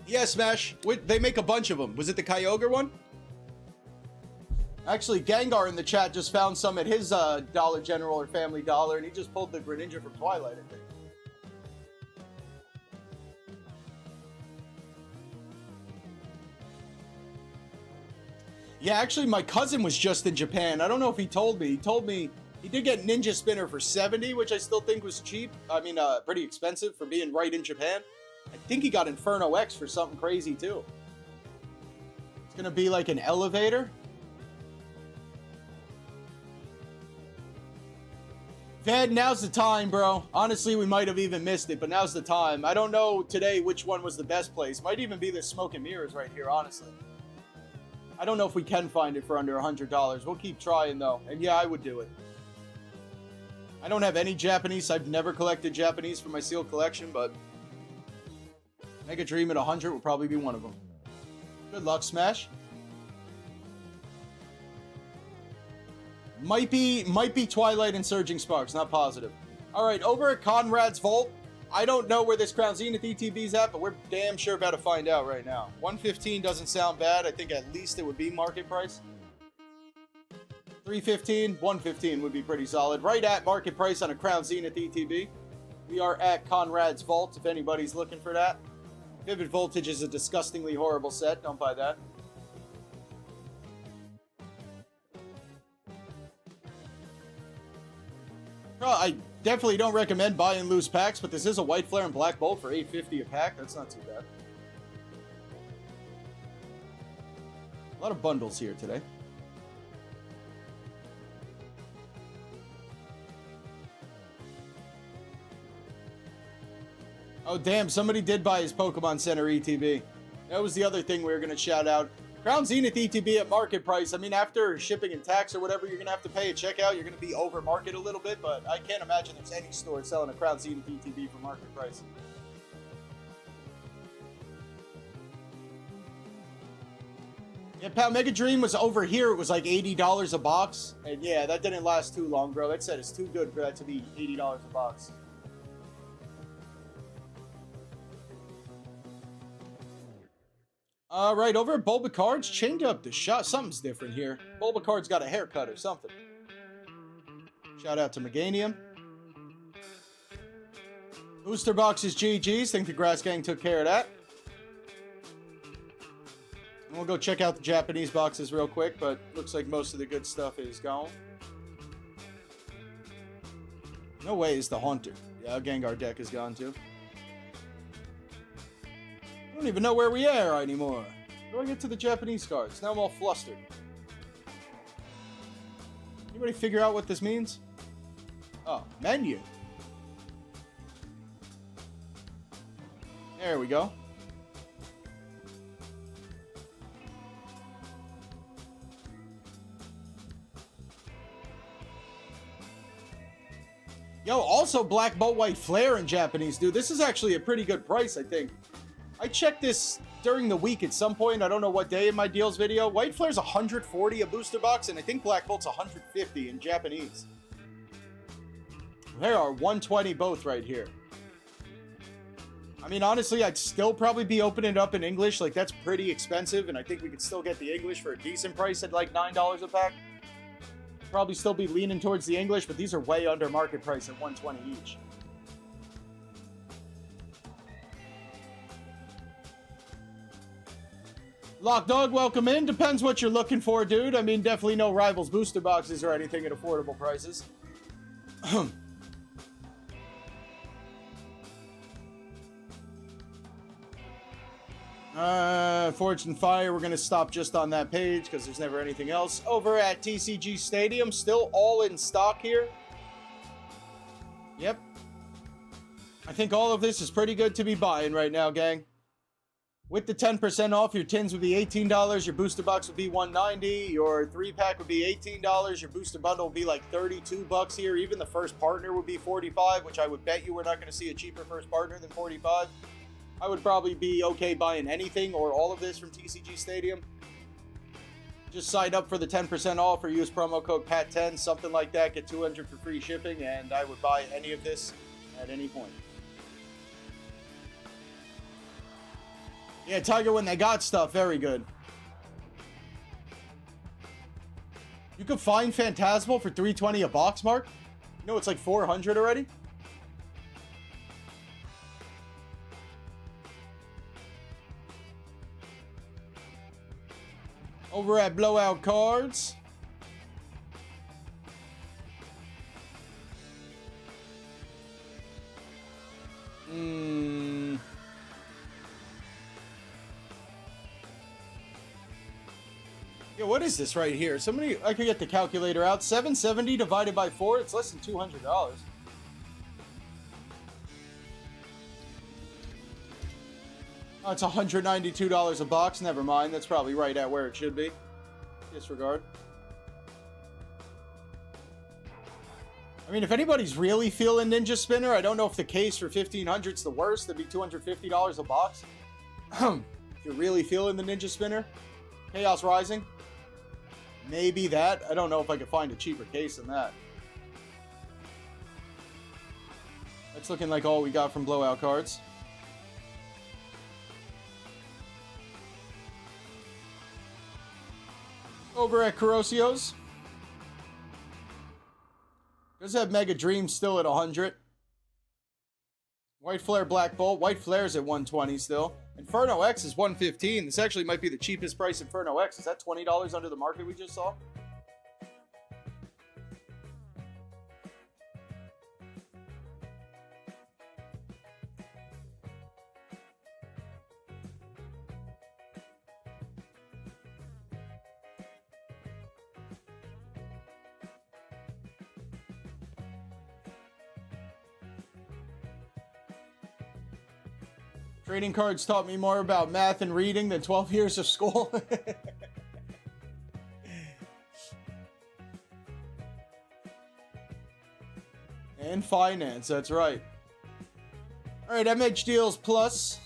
Yeah, Smash. They make a bunch of them. Was it the Kyogre one? Actually, Gengar in the chat just found some at his Dollar General or Family Dollar, and he just pulled the Greninja from Twilight, I think. Yeah, actually, my cousin was just in Japan. I don't know if he told me. He told me he did get Ninja Spinner for 70, which I still think was cheap. I mean, pretty expensive for being right in Japan. I think he got Inferno X for something crazy, too. It's going to be like an elevator. Ved, now's the time, bro. Honestly, we might have even missed it, but now's the time. I don't know today which one was the best place. Might even be the SmokeandMirrors right here, honestly. I don't know if we can find it for under $100. We'll keep trying, though. And yeah, I would do it. I don't have any Japanese. I've never collected Japanese for my sealed collection, but Mega Dream at 100 would probably be one of them. Good luck, Smash. Might be Twilight and Surging Sparks, not positive. Alright, over at conradsvault, I don't know where this Crown Zenith ETB's at, but we're damn sure about to find out right now. 115 doesn't sound bad. I think at least it would be market price. 315, 115 would be pretty solid. Right at market price on a Crown Zenith ETB. We are at Conrad's Vault, if anybody's looking for that. Vivid Voltage is a disgustingly horrible set. Don't buy that. I definitely don't recommend buying loose packs, but this is a White Flare and Black Bolt for $8.50 a pack. That's not too bad. A lot of bundles here today. Oh, damn. Somebody did buy his Pokemon Center ETB. That was the other thing we were going to shout out. Crown Zenith ETB at market price. I mean, after shipping and tax or whatever you're going to have to pay at checkout, you're going to be over market a little bit, but I can't imagine there's any store selling a Crown Zenith ETB for market price. Yeah, Pal, Mega Dream was over here. It was like $80 a box. And yeah, that didn't last too long, bro. That set is too good for that to be $80 a box. All right, over at Bulba Cards, chained up the shot. Something's different here. Bulba Cards got a haircut or something. Shout out to Meganium. Booster boxes GG's. Think the Grass Gang took care of that. We'll go check out the Japanese boxes real quick, but looks like most of the good stuff is gone. No way is the Haunter. Yeah, Gengar deck is gone too. I don't even know where we are anymore. How do I get to the Japanese cards? Now I'm all flustered. Anybody figure out what this means? Oh, menu. There we go. Yo, also Black Bolt White Flare in Japanese, dude. This is actually a pretty good price, I think. I checked this during the week at some point. I don't know what day in my deals video. White Flare's 140 a booster box, and I think Black Bolt's 150 in Japanese. There are 120 both right here. I mean, honestly, I'd still probably be opening it up in English. Like, that's pretty expensive, and I think we could still get the English for a decent price at like $9 a pack. Probably still be leaning towards the English, but these are way under market price at 120 each. Lock Dog, welcome in. Depends what you're looking for, dude. I mean, definitely no Rivals booster boxes or anything at affordable prices. Forge and Fire, we're going to stop just on that page because there's never anything else. Over at TCG Stadium, still all in stock here. Yep. I think all of this is pretty good to be buying right now, gang. With the 10% off, your tins would be $18, your booster box would be $190, your 3-pack would be $18, your booster bundle would be like $32 here. Even the first partner would be $45, which I would bet you we're not going to see a cheaper first partner than $45. I would probably be okay buying anything or all of this from TCG Stadium. Just sign up for the 10% off or use promo code PAT10, something like that. Get $200 for free shipping, and I would buy any of this at any point. Yeah, Tiger, when they got stuff, very good. You could find Phantasmal for $320 a box, Mark. You know it's like $400 already. Over at Blowout Cards. Yeah, what is this right here? Somebody, I could get the calculator out. 770 divided by 4, it's less than $200. Oh, it's $192 a box. Never mind. That's probably right at where it should be. Disregard. I mean, if anybody's really feeling Ninja Spinner, I don't know if the case for 1500 is the worst. That'd be $250 a box. If you're really feeling the Ninja Spinner. Chaos Rising. Maybe that. I don't know if I could find a cheaper case than that. That's looking like all we got from Blowout Cards. Over at Korosseo's. Does have Mega Dream still at 100. White Flare Black Bolt. White Flare's at 120 still. Inferno X is 115. This actually might be the cheapest price Inferno X. Is that $20 under the market we just saw? Trading cards taught me more about math and reading than 12 years of school. And finance, that's right. Alright, MHDealsPlus.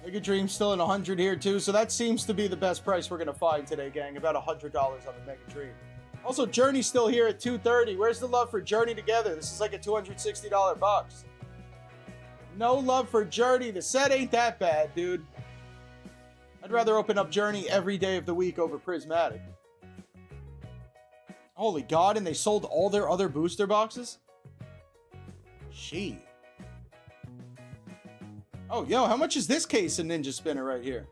Mega Dream's still in 100 here too, so that seems to be the best price we're gonna find today, gang. About $100 on the Mega Dream. Also, Journey's still here at $230. Where's the love for Journey together? This is like a $260 box. No love for Journey. The set ain't that bad, dude. I'd rather open up Journey every day of the week over Prismatic. Holy God, and they sold all their other booster boxes? Gee. Oh, yo, how much is this case of Ninja Spinner right here?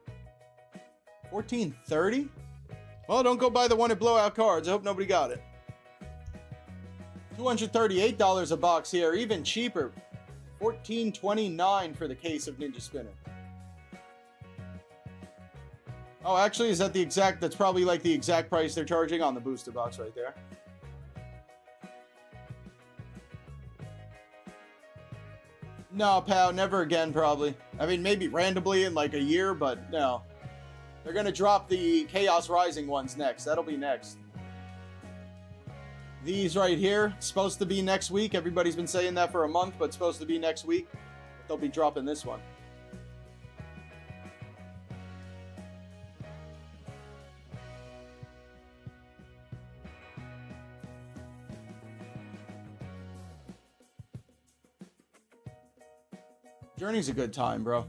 $14.30? Well, don't go buy the one at Blowout Cards. I hope nobody got it. $238 a box here, even cheaper. $14.29 for the case of Ninja Spinner. Oh, actually, is that the exact... That's probably like the exact price they're charging on the booster box right there. No, pal, never again, probably. I mean, maybe randomly in like a year, but no. They're gonna drop the Chaos Rising ones next. That'll be next. These right here, supposed to be next week. Everybody's been saying that for a month, but it's supposed to be next week. They'll be dropping this one. Journey's a good time, bro.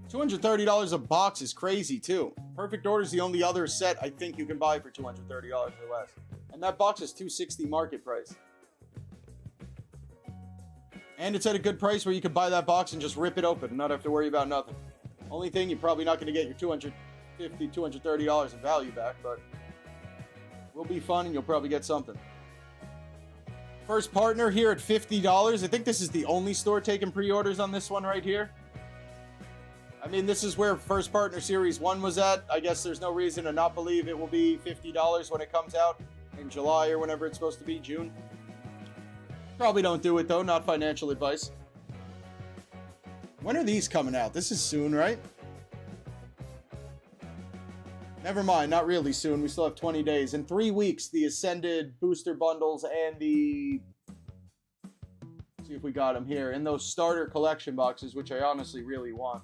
$230 a box is crazy, too. Perfect Order is the only other set I think you can buy for $230 or less. And that box is $260 market price. And it's at a good price where you can buy that box and just rip it open and not have to worry about nothing. Only thing, you're probably not going to get your $250, $230 in value back, but it will be fun and you'll probably get something. First partner here at $50. I think this is the only store taking pre-orders on this one right here. I mean, this is where First Partner Series 1 was at. I guess there's no reason to not believe it will be $50 when it comes out in July or whenever it's supposed to be, June. Probably don't do it, though. Not financial advice. When are these coming out? This is soon, right? Never mind, not really soon. We still have 20 days. In 3 weeks, the Ascended booster bundles and the... Let's see if we got them here. And those starter collection boxes, which I honestly really want.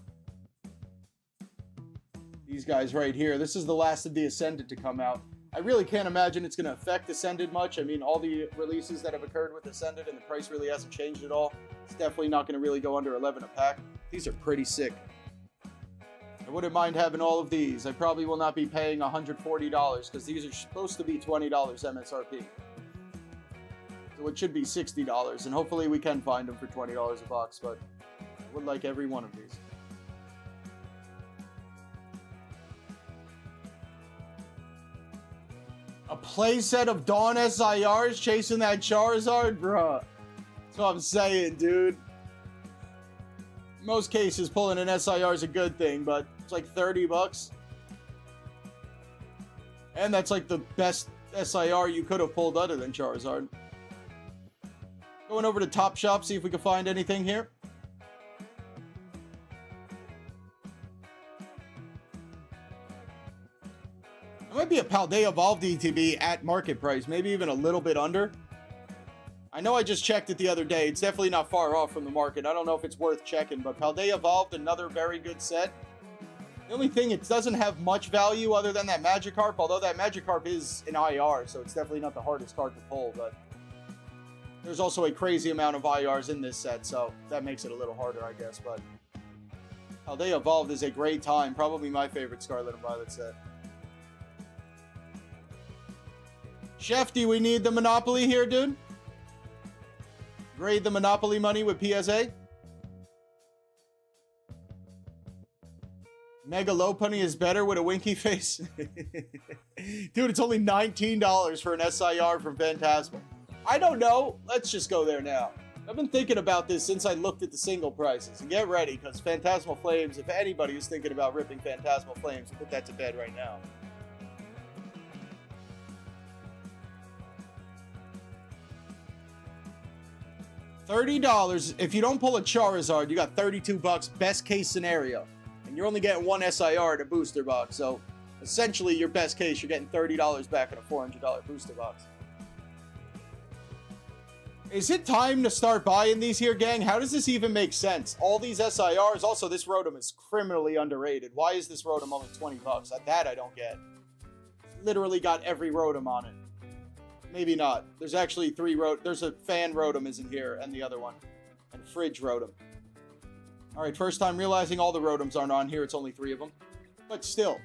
These guys right here. This is the last of the Ascended to come out. I really can't imagine it's going to affect Ascended much. I mean, all the releases that have occurred with Ascended and the price really hasn't changed at all. It's definitely not going to really go under 11 a pack. These are pretty sick. I wouldn't mind having all of these. I probably will not be paying $140 because these are supposed to be $20 MSRP. So it should be $60, and hopefully we can find them for $20 a box, but I would like every one of these. A playset of Dawn SIRs chasing that Charizard? Bruh. That's what I'm saying, dude. Most cases, pulling an SIR is a good thing, but it's like 30 bucks. And that's like the best SIR you could have pulled other than Charizard. Going over to Top Shop, see if we can find anything here. It might be a Paldea Evolved ETB at market price, maybe even a little bit under. I know I just checked it the other day. It's definitely not far off from the market. I don't know if it's worth checking, but Paldea Evolved, another very good set. The only thing, it doesn't have much value other than that Magikarp, although that Magikarp is an IR, so it's definitely not the hardest card to pull, but there's also a crazy amount of IRs in this set, so that makes it a little harder, I guess, but Paldea Evolved is a great time. Probably my favorite Scarlet and Violet set. Shefty, we need the Monopoly here, dude. Grade the Monopoly money with PSA. Mega Lopunny is better with a winky face. Dude, it's only $19 for an SIR from Phantasmal. I don't know. Let's just go there now. I've been thinking about this since I looked at the single prices. And get ready, because Phantasmal Flames, if anybody is thinking about ripping Phantasmal Flames, put that to bed right now. $30. If you don't pull a Charizard, you got 32 bucks, best case scenario. And you're only getting one SIR in a booster box. So, essentially, your best case, you're getting $30 back in a $400 booster box. Is it time to start buying these here, gang? How does this even make sense? All these SIRs. Also, this Rotom is criminally underrated. Why is this Rotom only 20 bucks? That I don't get. Literally got every Rotom on it. Maybe not. There's actually 3 Rotom. There's a fan Rotom isn't here, and the other one. And Fridge Rotom. Alright, first time realizing all the Rotoms aren't on here. It's only 3 of them. But still.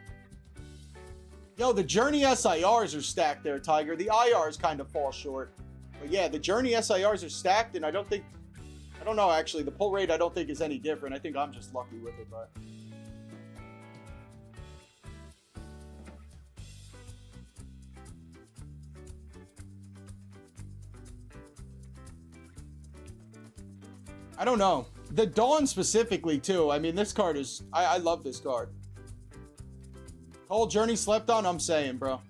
Yo, the Journey SIRs are stacked there, Tiger. The IRs kind of fall short. But yeah, the Journey SIRs are stacked, and I don't know, actually. The pull rate I don't think is any different. I think I'm just lucky with it, but... I don't know. The Dawn specifically, too. I mean, this card is... I love this card. Whole Journey slept on, I'm saying, bro.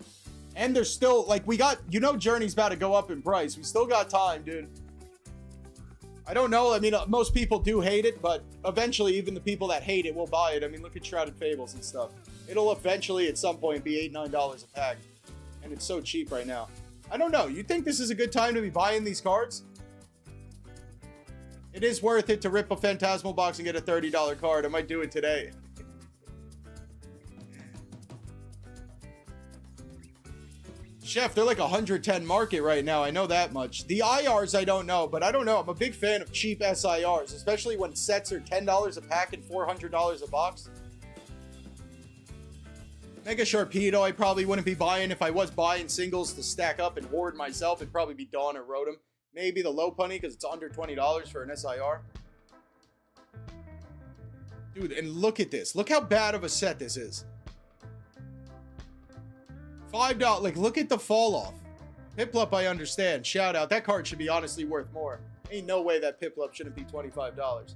And there's still, like, we got... You know Journey's about to go up in price. We still got time, dude. I don't know. I mean, most people do hate it, but eventually, even the people that hate it will buy it. I mean, look at Shrouded Fables and stuff. It'll eventually, at some point, be $8, $9 a pack. And it's so cheap right now. I don't know. You think this is a good time to be buying these cards? It is worth it to rip a Phantasmal box and get a $30 card. I might do it today. Chef, they're like 110 market right now. I know that much. The IRs, I don't know, but I don't know. I'm a big fan of cheap SIRs, especially when sets are $10 a pack and $400 a box. Mega Sharpedo, I probably wouldn't be buying. If I was buying singles to stack up and hoard myself, it'd probably be Dawn or Rotom. Maybe the Lopunny, because it's under $20 for an SIR. Dude, and look at this. Look how bad of a set this is. $5, like, look at the fall off. Piplup, I understand. Shout out. That card should be honestly worth more. Ain't no way that Piplup shouldn't be $25.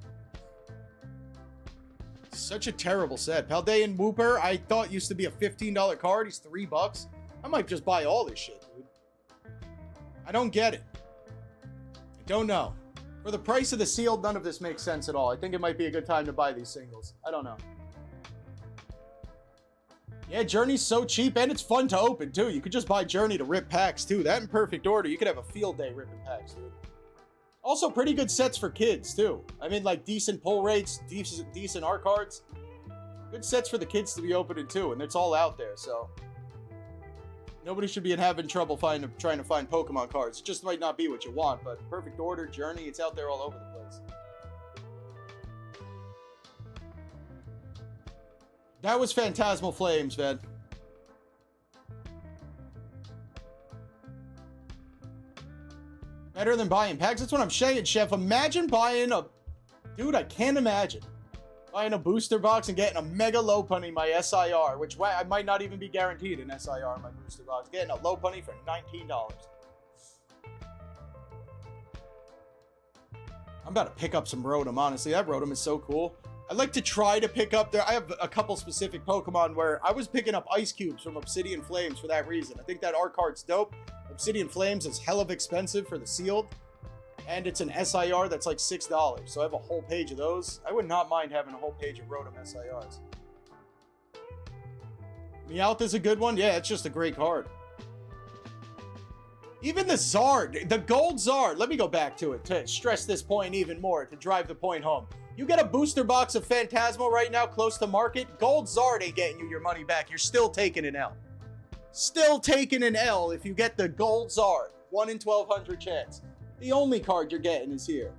Such a terrible set. Paldean Wooper, I thought used to be a $15 card. He's $3. I might just buy all this shit, dude. I don't get it. I don't know. For the price of the sealed, none of this makes sense at all. I think it might be a good time to buy these singles. I don't know. Yeah, Journey's so cheap, and it's fun to open, too. You could just buy Journey to rip packs, too. That in perfect order. You could have a field day ripping packs, dude. Also, pretty good sets for kids, too. I mean, like, decent pull rates, decent art cards. Good sets for the kids to be opening, too, and it's all out there, so... Nobody should be having trouble trying to find Pokemon cards. It just might not be what you want, but perfect order, Journey, it's out there all over the place. That was Phantasmal Flames, man. Better than buying packs? That's what I'm saying, Chef. Imagine buying a... Dude, I can't imagine. Buying a booster box and getting a Mega Lopunny, my SIR, which I might not even be guaranteed an SIR in my booster box. Getting a Lopunny for $19. I'm about to pick up some Rotom, honestly. That Rotom is so cool. I'd like to try to pick up there. I have a couple specific Pokemon where I was picking up Ice Cubes from Obsidian Flames for that reason. I think that art card's dope. Obsidian Flames is hell of expensive for the sealed. And it's an SIR that's like $6. So I have a whole page of those. I would not mind having a whole page of Rotom SIRs. Meowth is a good one. Yeah, it's just a great card. Even the Zard, the gold Zard. Let me go back to it to stress this point even more, to drive the point home. You get a booster box of Phantasmal right now close to market. Gold Zard ain't getting you your money back. You're still taking an L. Still taking an L if you get the gold Zard. 1 in 1,200 chance. The only card you're getting is here.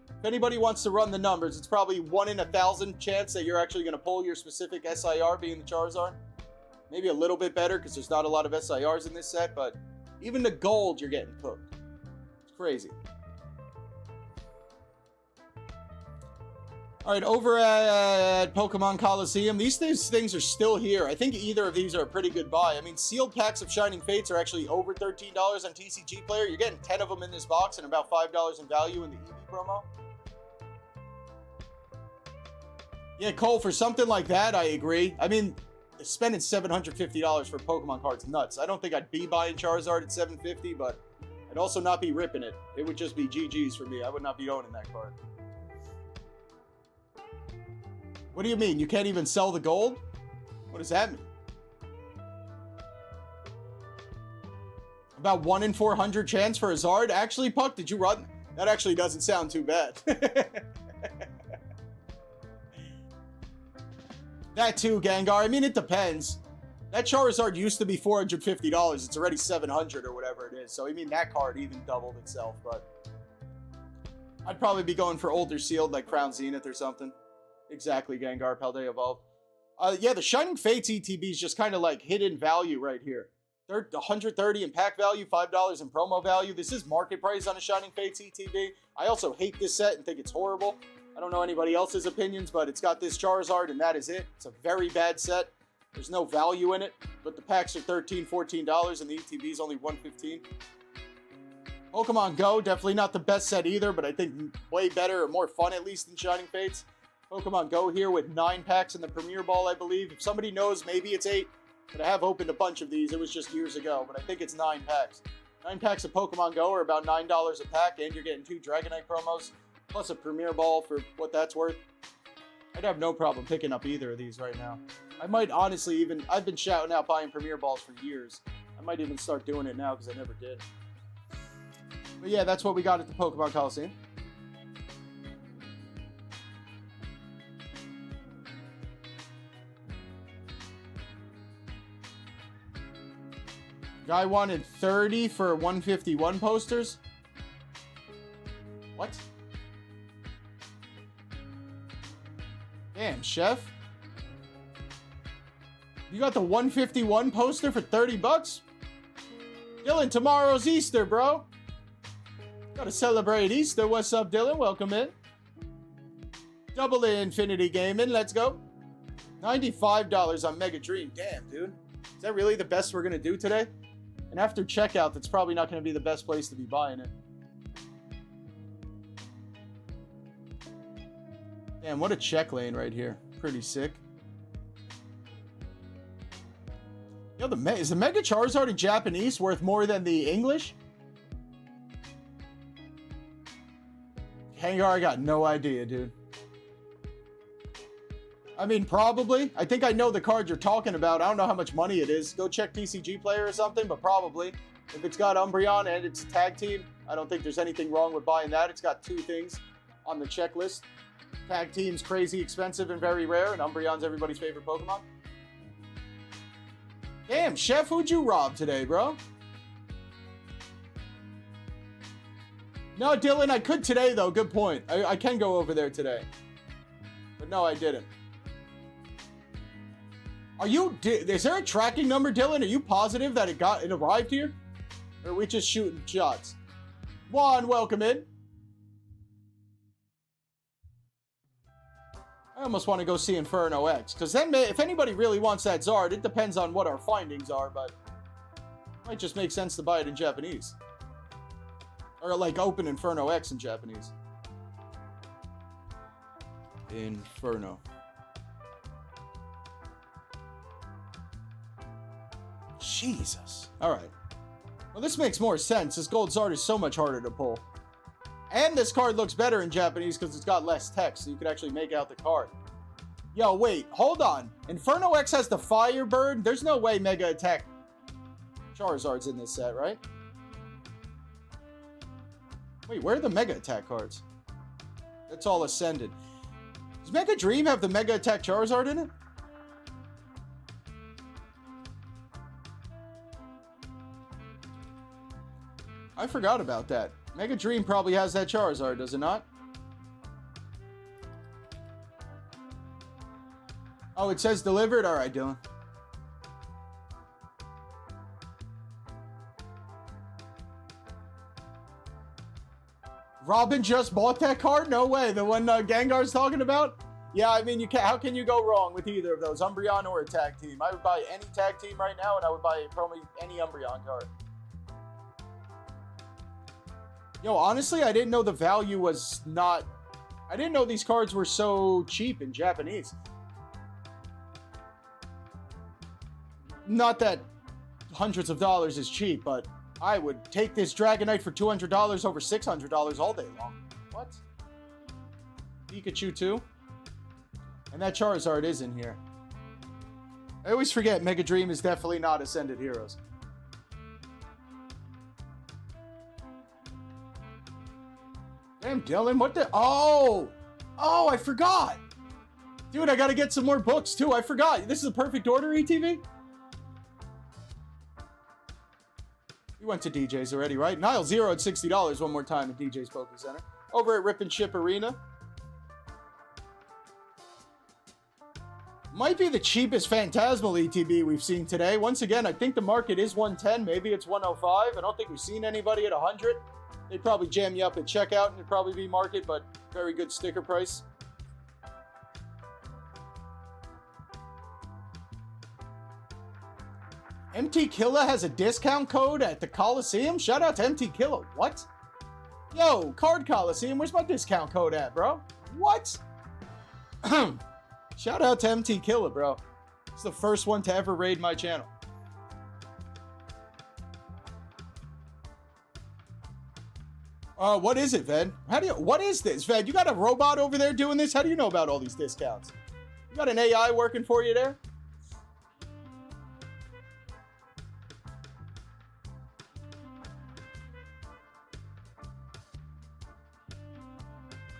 If anybody wants to run the numbers, it's probably 1 in 1,000 chance that you're actually going to pull your specific SIR being the Charizard. Maybe a little bit better because there's not a lot of SIRs in this set, but even the gold you're getting cooked. It's crazy. All right, over at Pokemon Coliseum, these things are still here. I think either of these are a pretty good buy. I mean, sealed packs of Shining Fates are actually over $13 on TCG Player. You're getting 10 of them in this box and about $5 in value in the EV promo. Yeah, Cole, for something like that, I agree. I mean, spending $750 for Pokemon cards, nuts. I don't think I'd be buying Charizard at $750, but I'd also not be ripping it. It would just be GG's for me. I would not be owning that card. What do you mean? You can't even sell the gold? What does that mean? About 1 in 400 chance for a Zard. Actually, Puck, did you run? That actually doesn't sound too bad. That too, Gengar. I mean, it depends. That Charizard used to be $450. It's already $700 or whatever it is. So, I mean, that card even doubled itself. But I'd probably be going for older sealed, like Crown Zenith or something. Exactly, Gengar. Paldea Evolved. Yeah, the Shining Fates ETB is just kind of like hidden value right here. They're $130 in pack value, $5 in promo value. This is market price on a Shining Fates ETB. I also hate this set and think it's horrible. I don't know anybody else's opinions, but it's got this Charizard and that is it. It's a very bad set. There's no value in it, but the packs are $13, $14 and the ETB is only $115. Pokemon Go, definitely not the best set either, but I think way better or more fun at least than Shining Fates. Pokemon Go here with 9 packs in the Premier Ball, I believe. If somebody knows, maybe it's 8. But I have opened a bunch of these. It was just years ago, but I think it's 9 packs. 9 packs of Pokemon Go are about $9 a pack, and you're getting 2 Dragonite promos, plus a Premier Ball for what that's worth. I'd have no problem picking up either of these right now. I might honestly even... I've been shouting out buying Premier Balls for years. I might even start doing it now because I never did. But yeah, that's what we got at the Pokemon Coliseum. Guy wanted 30 for 151 posters. What? Damn, chef. You got the 151 poster for 30 bucks? Dylan, tomorrow's Easter, bro. Gotta celebrate Easter. What's up, Dylan? Welcome in. Double Infinity Gaming. Let's go. $95 on Mega Dream. Damn, dude. Is that really the best we're gonna do today? And after checkout, that's probably not going to be the best place to be buying it. Damn, what a check lane right here. Pretty sick. Yo, is the Mega Charizard in Japanese worth more than the English? Gengar, I got no idea, dude. I mean, probably. I think I know the card you're talking about. I don't know how much money it is. Go check TCG Player or something, but probably. If it's got Umbreon and it's a tag team, I don't think there's anything wrong with buying that. It's got 2 things on the checklist. Tag team's crazy expensive and very rare, and Umbreon's everybody's favorite Pokemon. Damn, Chef, who'd you rob today, bro? No, Dylan, I could today, though. Good point. I can go over there today. But no, I didn't. Are you... Is there a tracking number, Dylan? Are you positive that it arrived here? Or are we just shooting shots? Juan, welcome in. I almost want to go see Inferno X. Because then, if anybody really wants that Zard, it depends on what our findings are, but... It might just make sense to buy it in Japanese. Or, like, open Inferno X in Japanese. Inferno. Jesus. Alright. Well, this makes more sense. This Gold Zard is so much harder to pull. And this card looks better in Japanese because it's got less text, so you could actually make out the card. Yo, wait. Hold on. Inferno X has the Firebird? There's no way Mega Attack Charizard's in this set, right? Wait, where are the Mega Attack cards? That's all Ascended. Does Mega Dream have the Mega Attack Charizard in it? I forgot about that. Mega Dream probably has that Charizard, does it not? Oh, it says delivered? Alright, Dylan. Robin just bought that card? No way. The one Gengar's talking about? Yeah, I mean, how can you go wrong with either of those? Umbreon or a tag team. I would buy any tag team right now, and I would buy probably any Umbreon card. Yo, honestly, I didn't know the value was not... I didn't know these cards were so cheap in Japanese. Not that hundreds of dollars is cheap, but I would take this Dragonite for $200 over $600 all day long. What? Pikachu too? And that Charizard is in here. I always forget Mega Dream is definitely not Ascended Heroes. Damn, Dylan, what the? Oh, I forgot. Dude, I got to get some more books, too. I forgot. This is a perfect order, ETV? You went to DJ's already, right? Nile Zero at $60 one more time at djspokecenter. Over at Rip and Ship Arena. Might be the cheapest Phantasmal ETB we've seen today. Once again, I think the market is 110. Maybe it's 105. I don't think we've seen anybody at 100. They'd probably jam you up at checkout and it'd probably be market, but very good sticker price. MT Killa has a discount code at the Coliseum? Shout out to MT Killa. What? Yo, Card Coliseum, where's my discount code at, bro? What? Shout out to MT Killa, bro. It's the first one to ever raid my channel. What is it, Ved? What is this, Ved? You got a robot over there doing this? How do you know about all these discounts? You got an AI working for you there?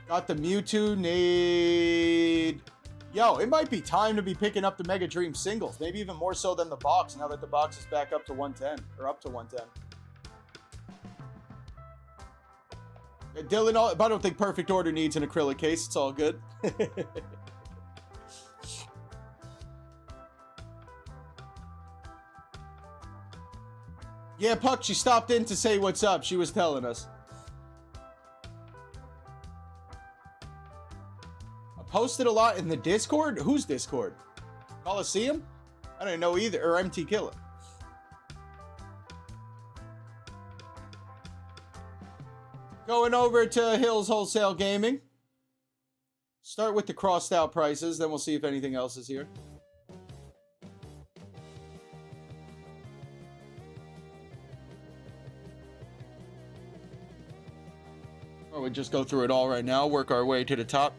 Got the Mewtwo, need... Yo, it might be time to be picking up the Mega Dream singles. Maybe even more so than the box, now that the box is back up to 110. Or up to 110. Dylan, I don't think Perfect Order needs an acrylic case. It's all good. Yeah, Puck, she stopped in to say what's up. She was telling us. Posted a lot in the Discord? Whose Discord? Coliseum? I don't know either. Or MT Killa. Going over to Hills Wholesale Gaming. Start with the crossed out prices, then we'll see if anything else is here. Or we just go through it all right now, work our way to the top.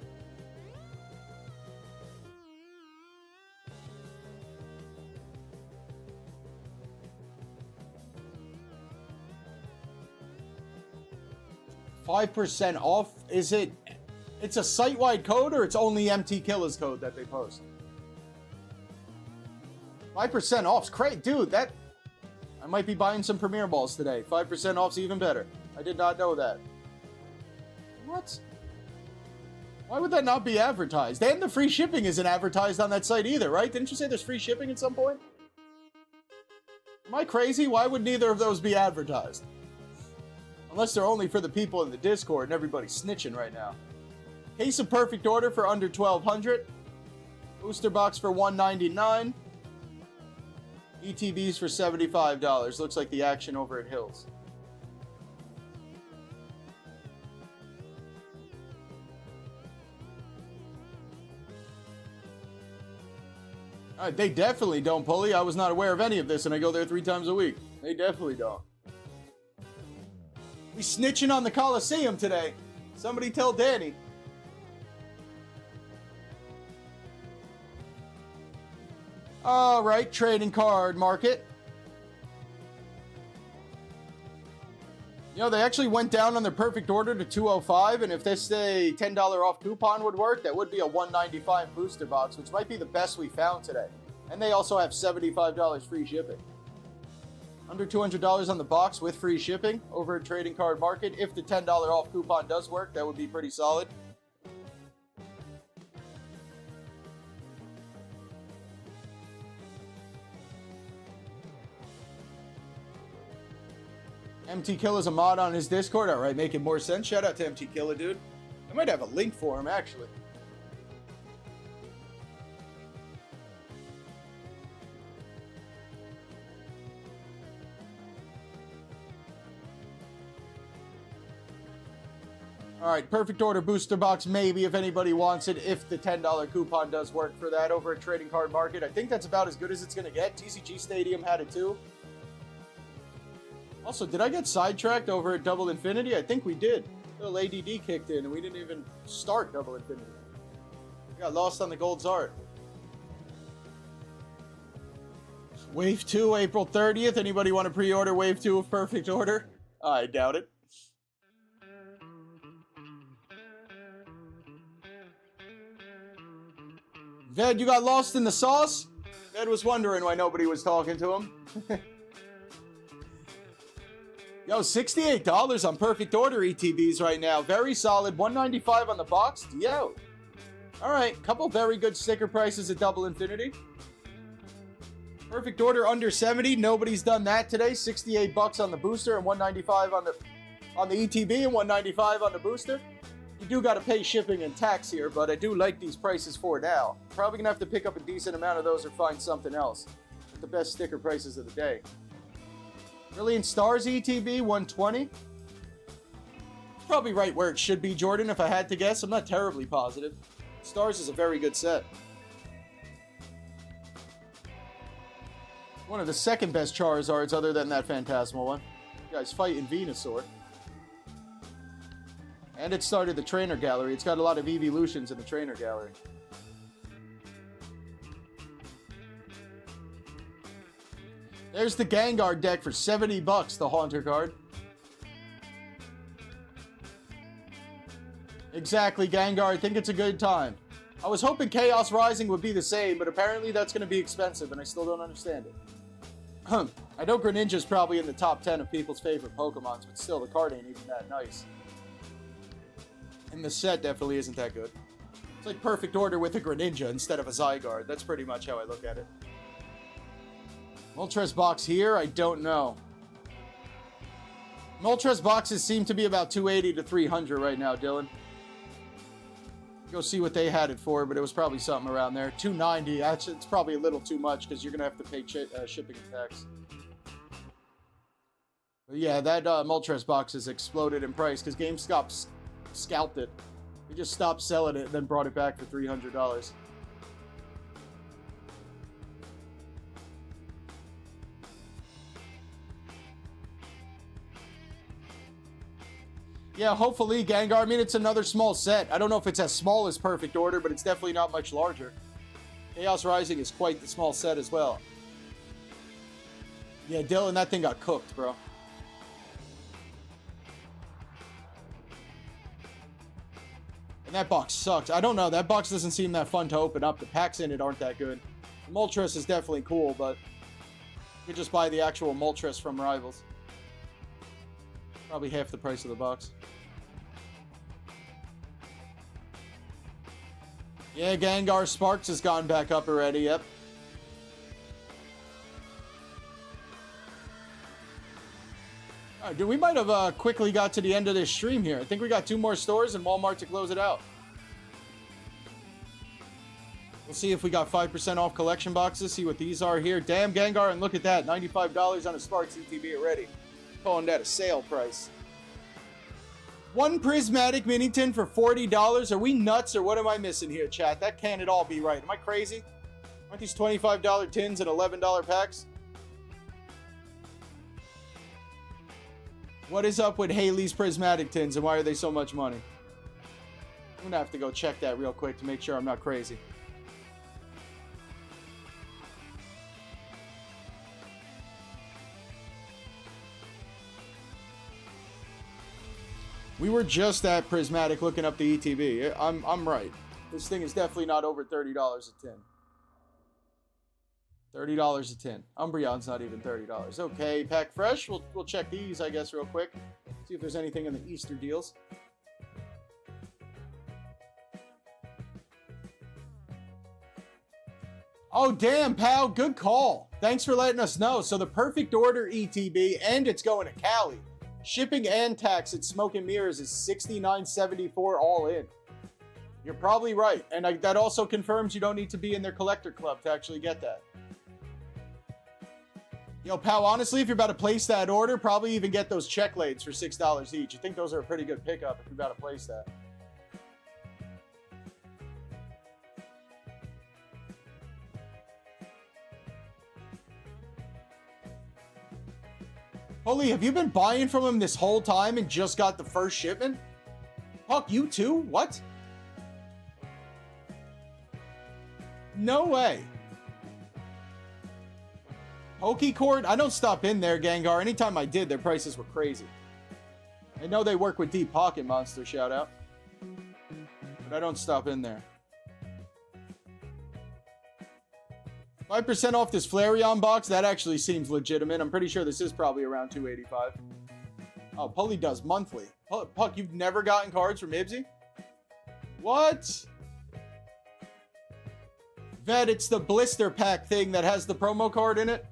$5 off. Is it? It's a site-wide code, or it's only MT Killa's code that they post? 5% off's great, dude. That I might be buying some Premier Balls today. 5% off's even better. I did not know that. What? Why would that not be advertised? And the free shipping isn't advertised on that site either, right? Didn't you say there's free shipping at some point? Am I crazy? Why would neither of those be advertised? Unless they're only for the people in the Discord and everybody's snitching right now. Case of Perfect Order for under $1,200. Booster box for $199. ETBs for $75. Looks like the action over at Hills. They definitely don't, Pulley. I was not aware of any of this, and I go there 3 times a week. They definitely don't. We snitching on the Coliseum today. Somebody tell Danny. All right, trading card market. You know, they actually went down on their Perfect Order to 205, and if this a $10 off coupon would work, that would be a $195 booster box, which might be the best we found today. And they also have $75 free shipping. Under $200 on the box with free shipping over at Trading Card Market. If the $10 off coupon does work, that would be pretty solid. MT Killa's a mod on his Discord. All right, making more sense. Shout out to MT Killa, dude. I might have a link for him, actually. All right, Perfect Order booster box, maybe, if anybody wants it, if the $10 coupon does work for that over at Trading Card Market. I think that's about as good as it's going to get. TCG Stadium had it too. Also, did I get sidetracked over at Double Infinity? I think we did. A little ADD kicked in, and we didn't even start Double Infinity. We got lost on the Gold Zard. Wave 2, April 30th. Anybody want to pre-order Wave 2 of Perfect Order? I doubt it. Ved, you got lost in the sauce? Ved was wondering why nobody was talking to him. Yo, $68 on perfect order ETBs right now. Very solid. $195 on the box. Yo. All right, couple very good sticker prices at Double Infinity. Perfect order under 70. Nobody's done that today. $68 on the booster and $195 on the ETB and $195 on the booster. You do got to pay shipping and tax here, but I do like these prices for now. Probably gonna have to pick up a decent amount of those or find something else with the best sticker prices of the day. Brilliant Stars ETB 120. Probably right where it should be, Jordan, if I had to guess. I'm not terribly positive. Stars is a very good set. One of the second best Charizards other than that Phantasmal one. You guys fighting Venusaur. And it started the trainer gallery. It's got a lot of evolutions in the trainer gallery. There's the Gengar deck for $70, the Haunter card. Exactly, Gengar. I think it's a good time. I was hoping Chaos Rising would be the same, but apparently that's going to be expensive, and I still don't understand it. I know Greninja's probably in the top 10 of people's favorite Pokemons, but still, the card ain't even that nice. And the set definitely isn't that good. It's like perfect order with a Greninja instead of a Zygarde. That's pretty much how I look at it. Moltres box here? I don't know. Moltres boxes seem to be about 280 to 300 right now, Dylan. Go see what they had it for, but it was probably something around there. 290. Actually, it's probably a little too much because you're going to have to pay shipping and tax. But yeah, that Moltres box has exploded in price because GameStop scalped it. They just stopped selling it and then brought it back for $300. Yeah, hopefully, Gengar. I mean, it's another small set. I don't know if it's as small as Perfect Order, but it's definitely not much larger. Chaos Rising is quite the small set as well. Yeah, Dylan, that thing got cooked, bro. And that box sucks. I don't know. That box doesn't seem that fun to open up. The packs in it aren't that good. Moltres is definitely cool, but you could just buy the actual Moltres from Rivals. Probably half the price of the box. Yeah, Gengar Sparks has gone back up already, yep. Alright, dude, we might have quickly got to the end of this stream here. I think we got 2 more stores and Walmart to close it out. We'll see if we got 5% off collection boxes, see what these are here. Damn, Gengar, and look at that. $95 on a Sparks ETB already. Calling that a sale price. 1 prismatic mini tin for $40. Are we nuts or what am I missing here, chat? That can't at all be right. Am I crazy? Aren't these $25 tins and $11 packs? What is up with Haley's prismatic tins and why are they so much money? I'm gonna have to go check that real quick to make sure I'm not crazy. We were just at Prismatic looking up the ETB. I'm right. This thing is definitely not over $30 a tin. $30 a tin. Umbreon's not even $30. Okay, pack fresh. We'll check these, I guess, real quick. See if there's anything in the Easter deals. Oh, damn, pal. Good call. Thanks for letting us know. So the Perfect Order ETB, and it's going to Cali. Shipping and tax at SmokeandMirrors is $69.74 all in. You're probably right. And that also confirms you don't need to be in their collector club to actually get that. Yo, pal, honestly, if you're about to place that order, probably even get those check blades for $6 each. I think those are a pretty good pickup if you're about to place that. Holy, have you been buying from him this whole time and just got the first shipment? Fuck, you too? What? No way. Pokecord? I don't stop in there, Gengar. Anytime I did, their prices were crazy. I know they work with Deep Pocket Monster, shout out. But I don't stop in there. 5% off this Flareon box. That actually seems legitimate. I'm pretty sure this is probably around $285. Oh, Pulley does monthly. Puck, you've never gotten cards from Ibsy? What? Vet, it's the blister pack thing that has the promo card in it.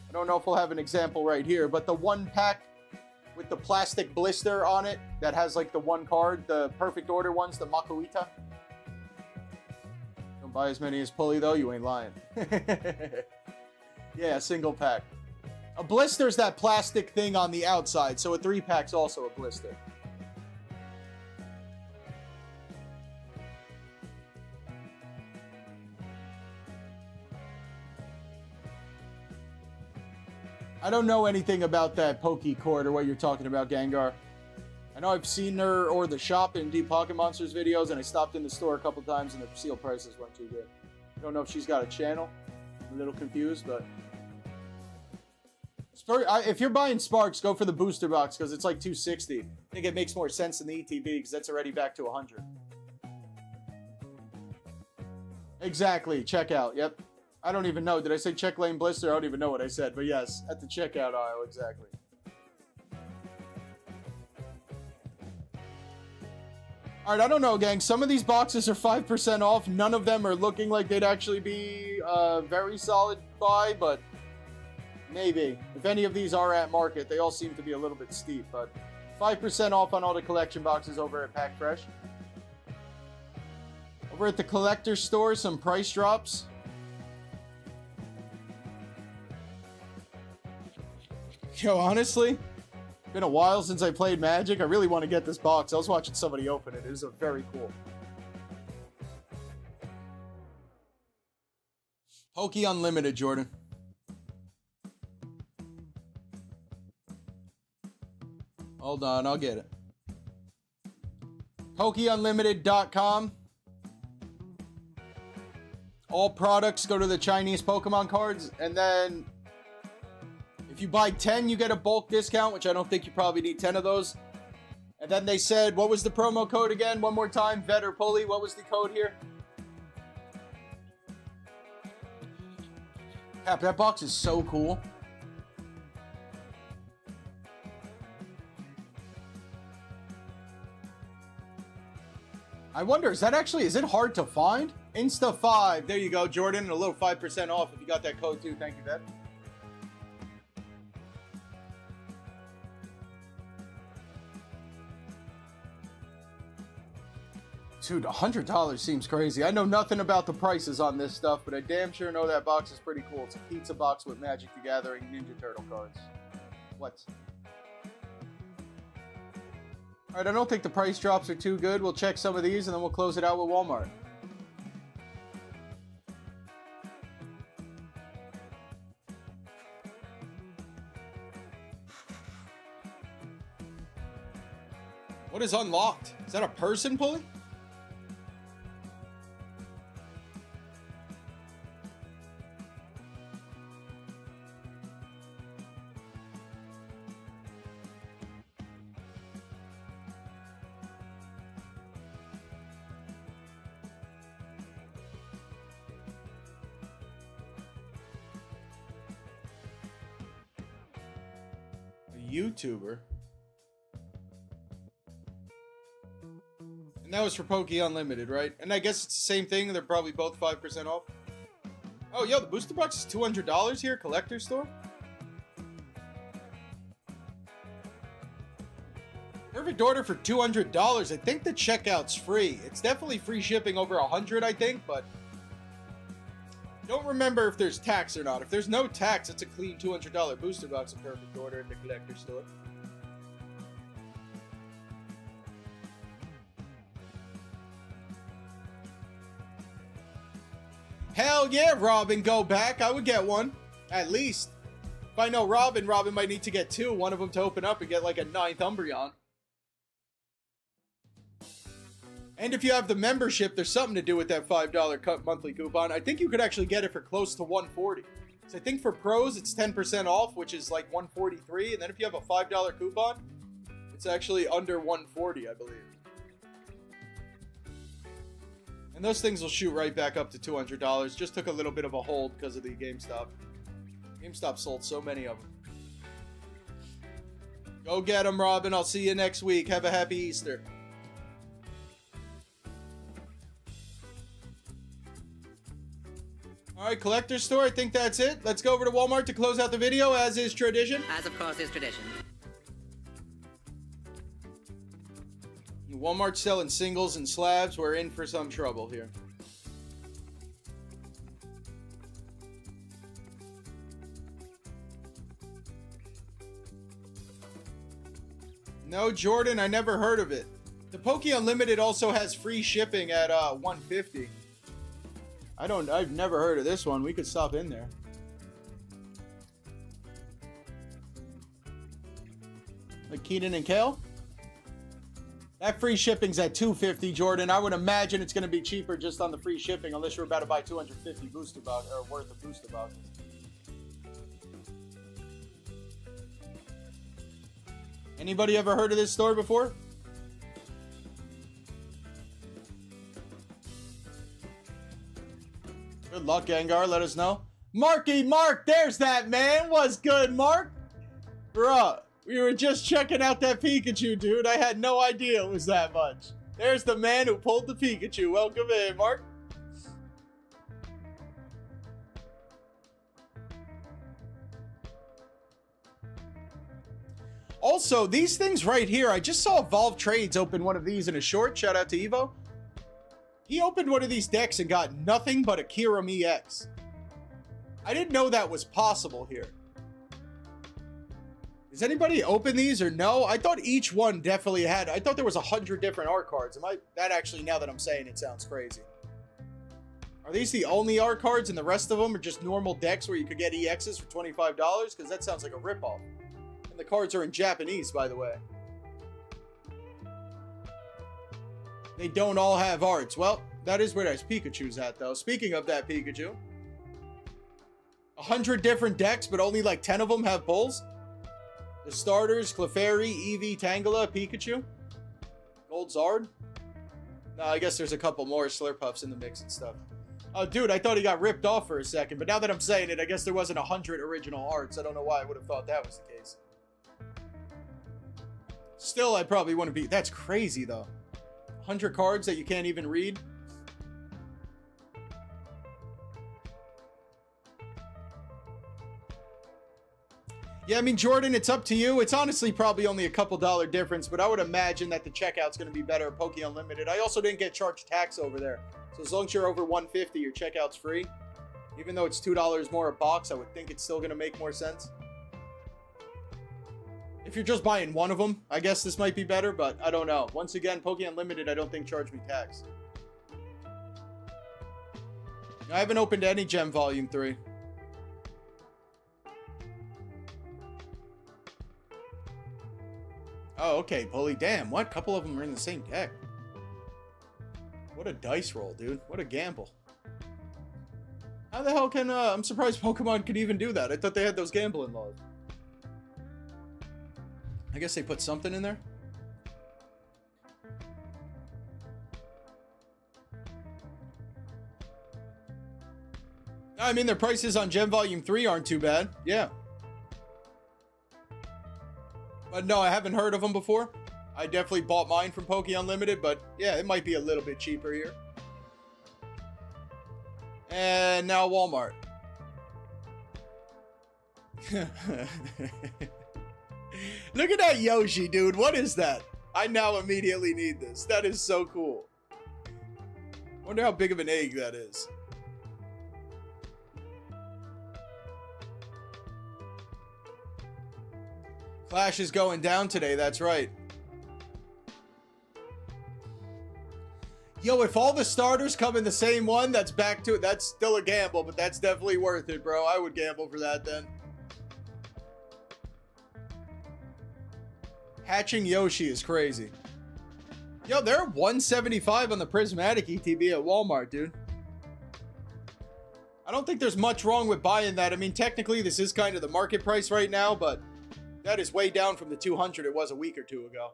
I don't know if we'll have an example right here, but the one pack with the plastic blister on it that has like the one card, the perfect order ones, the Makuita. Don't buy as many as Pulley though, you ain't lying. Yeah, single pack. A blister's that plastic thing on the outside, so a 3-pack's also a blister. I don't know anything about that Poke cord or what you're talking about, Gengar. I know I've seen her or the shop in Deep Pocket Monsters videos, and I stopped in the store a couple times and the seal prices weren't too good. I don't know if she's got a channel. I'm a little confused, but... if you're buying Sparks, go for the booster box because it's like $260. I think it makes more sense than the ETB because that's already back to $100. Exactly. Checkout. Yep. I don't even know. Did I say check lane blister? I don't even know what I said. But yes, at the checkout aisle. Exactly. Alright, I don't know, gang. Some of these boxes are 5% off. None of them are looking like they'd actually be a very solid buy, but... maybe. If any of these are at market, they all seem to be a little bit steep, but 5% off on all the collection boxes over at Pack Fresh. Over at the collector store, some price drops. Yo, honestly, been a while since I played Magic. I really want to get this box. I was watching somebody open it. It is a very cool. Poke Unlimited, Jordan. Hold on, I'll get it. PokeUnlimited.com. All products go to the Chinese Pokemon cards, and then if you buy 10, you get a bulk discount, which I don't think you probably need 10 of those. And then they said, what was the promo code again? One more time, Vet or Pulley. What was the code here? Cap, that box is so cool. I wonder, is it hard to find? Insta5. There you go, Jordan. And a little 5% off if you got that code too. Thank you, Vet. Dude, $100 seems crazy. I know nothing about the prices on this stuff, but I damn sure know that box is pretty cool. It's a pizza box with Magic the Gathering Ninja Turtle cards. What? Alright, I don't think the price drops are too good. We'll check some of these and then we'll close it out with Walmart. What is unlocked? Is that a person, Pulley? YouTuber. And that was for Poke Unlimited, right? And I guess it's the same thing. They're probably both 5% off. Oh, yo, the booster box is $200 here, collector store. Perfect order for $200. I think the checkout's free. It's definitely free shipping over $100, I think, but don't remember if there's tax or not. If there's no tax, it's a clean $200 booster box of perfect order in the collector store. Hell yeah, Robin, go back. I would get one, at least. If I know Robin, Robin might need to get two. One of them to open up and get like a 9th Umbreon. And if you have the membership, there's something to do with that $5 cut monthly coupon. I think you could actually get it for close to $140. So I think for pros, it's 10% off, which is like $143. And then if you have a $5 coupon, it's actually under $140, I believe. And those things will shoot right back up to $200. Just took a little bit of a hold because of the GameStop. GameStop sold so many of them. Go get them, Robin. I'll see you next week. Have a happy Easter. All right, collector store. I think that's it. Let's go over to Walmart to close out the video, as is tradition. As of course is tradition. Walmart's selling singles and slabs. We're in for some trouble here. No, Jordan, I never heard of it. The Poke Unlimited also has free shipping at $150. I've never heard of this one. We could stop in there. Like Keenan and Kale? That free shipping's at $250, Jordan. I would imagine it's going to be cheaper just on the free shipping, unless you're about to buy 250 booster box or worth of booster boxes. Anybody ever heard of this store before? Good luck, Gengar. Let us know. Marky Mark, there's that man. What's good, Mark? Bruh, we were just checking out that Pikachu, dude. I had no idea it was that much. There's the man who pulled the Pikachu. Welcome in, Mark. Also, these things right here, I just saw Evolve Trades open one of these in a short. Shout out to Evo. He opened one of these decks and got nothing but a Kiram EX. I didn't know that was possible here. Does anybody open these or no? I thought each one definitely had. I thought there was 100 different art cards. That actually, now that I'm saying it, sounds crazy. Are these the only art cards and the rest of them are just normal decks where you could get EXs for $25? Because that sounds like a ripoff. And the cards are in Japanese, by the way. They don't all have arts. Well, that is where that Pikachu's at, though. Speaking of that Pikachu. 100 different decks, but only like 10 of them have pulls. The starters, Clefairy, Eevee, Tangela, Pikachu. Gold Zard. No, I guess there's a couple more Slurpuffs in the mix and stuff. Oh, dude, I thought he got ripped off for a second. But now that I'm saying it, I guess there wasn't 100 original arts. I don't know why I would have thought that was the case. Still, I probably want to be... That's crazy, though. 100 cards that you can't even read. Yeah, I mean, Jordan, it's up to you. It's honestly probably only a couple dollar difference, but I would imagine that the checkout's going to be better at Poke Unlimited. I also didn't get charged tax over there. So as long as you're over $150, your checkout's free. Even though it's $2 more a box, I would think it's still going to make more sense. If you're just buying one of them, I guess this might be better, but I don't know. Once again, Poke Unlimited, I don't think charge me tax. I haven't opened any Gem Volume 3. Oh, okay, Bully. Damn, what? A couple of them are in the same deck. What a dice roll, dude. What a gamble. How the hell can, I'm surprised Pokemon could even do that. I thought they had those gambling laws. I guess they put something in there. I mean, their prices on Gem Volume 3 aren't too bad. Yeah. But no, I haven't heard of them before. I definitely bought mine from Poke Unlimited, but yeah, it might be a little bit cheaper here. And now Walmart. Look at that Yoshi, dude. What is that? I now immediately need this. That is so cool. Wonder how big of an egg that is. Clash is going down today, that's right. Yo, if all the starters come in the same one, that's back to it. That's still a gamble, but that's definitely worth it, bro. I would gamble for that then. Hatching Yoshi is crazy. Yo, they're $175 on the Prismatic ETB at Walmart, dude. I don't think there's much wrong with buying that. I mean, technically, this is kind of the market price right now, but that is way down from the 200 it was a week or two ago.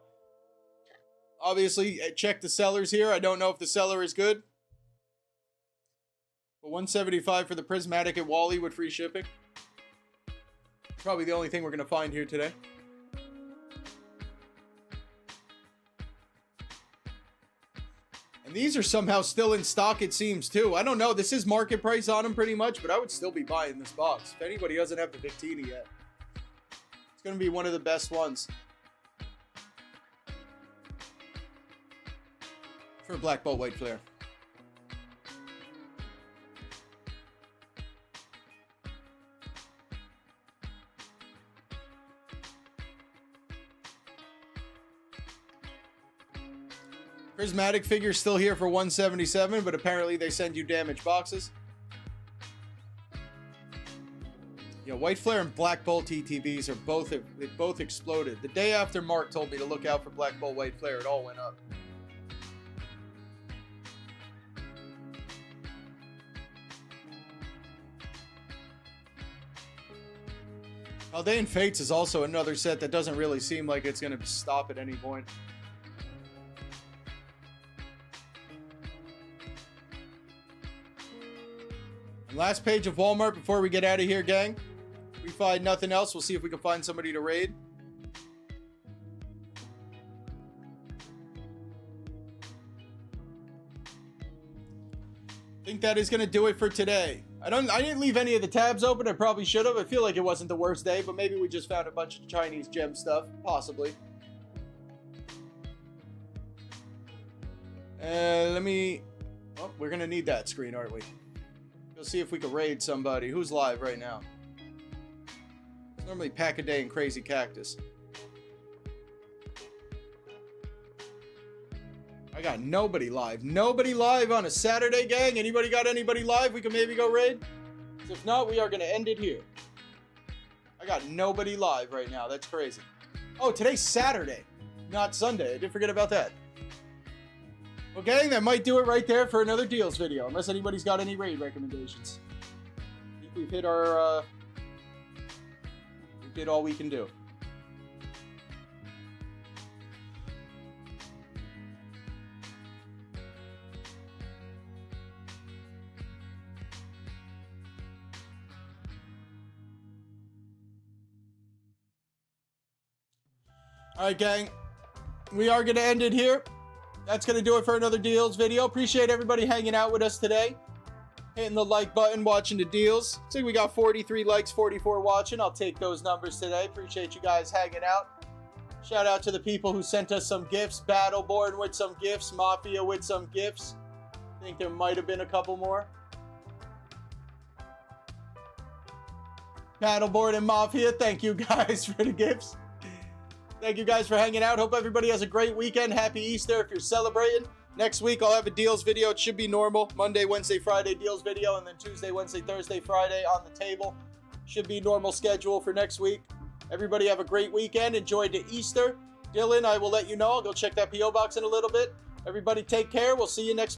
Obviously, check the sellers here. I don't know if the seller is good. But $175 for the Prismatic at Wally with free shipping. Probably the only thing we're going to find here today. And these are somehow still in stock, it seems, too. I don't know. This is market price on them pretty much, but I would still be buying this box. If anybody doesn't have the Victini yet. It's going to be one of the best ones. For Black Bolt White Flare. Prismatic figures still here for $177, but apparently they send you damaged boxes. Yeah, White Flare and Black Bolt ETBs are both exploded. The day after Mark told me to look out for Black Bolt White Flare, it all went up. Aldean Fates is also another set that doesn't really seem like it's going to stop at any point. Last page of Walmart before we get out of here, gang. If we find nothing else, we'll see if we can find somebody to raid. I think that is going to do it for today. I didn't leave any of the tabs open. I probably should have. I feel like it wasn't the worst day, but maybe we just found a bunch of Chinese gem stuff. Possibly. Oh, we're going to need that screen, aren't we? We'll see if we can raid somebody. Who's live right now? It's normally Pack-A-Day and Crazy Cactus. I got nobody live. Nobody live on a Saturday, gang. Anybody got anybody live? We can maybe go raid. If not, we are going to end it here. I got nobody live right now. That's crazy. Oh, today's Saturday, not Sunday. I did forget about that. Well, gang, that might do it right there for another deals video, unless anybody's got any raid recommendations. I think we've hit our, we did all we can do. All right, gang, we are going to end it here. That's going to do it for another deals video. Appreciate everybody hanging out with us today. Hitting the like button, watching the deals. Looks like we got 43 likes, 44 watching. I'll take those numbers today. Appreciate you guys hanging out. Shout out to the people who sent us some gifts. Battleborn with some gifts. Mafia with some gifts. I think there might have been a couple more. Battleborn and Mafia, thank you guys for the gifts. Thank you guys for hanging out. Hope everybody has a great weekend. Happy Easter if you're celebrating. Next week, I'll have a deals video. It should be normal. Monday, Wednesday, Friday deals video. And then Tuesday, Wednesday, Thursday, Friday on the table. Should be normal schedule for next week. Everybody have a great weekend. Enjoy the Easter. Dylan, I will let you know. I'll go check that P.O. box in a little bit. Everybody take care. We'll see you next week.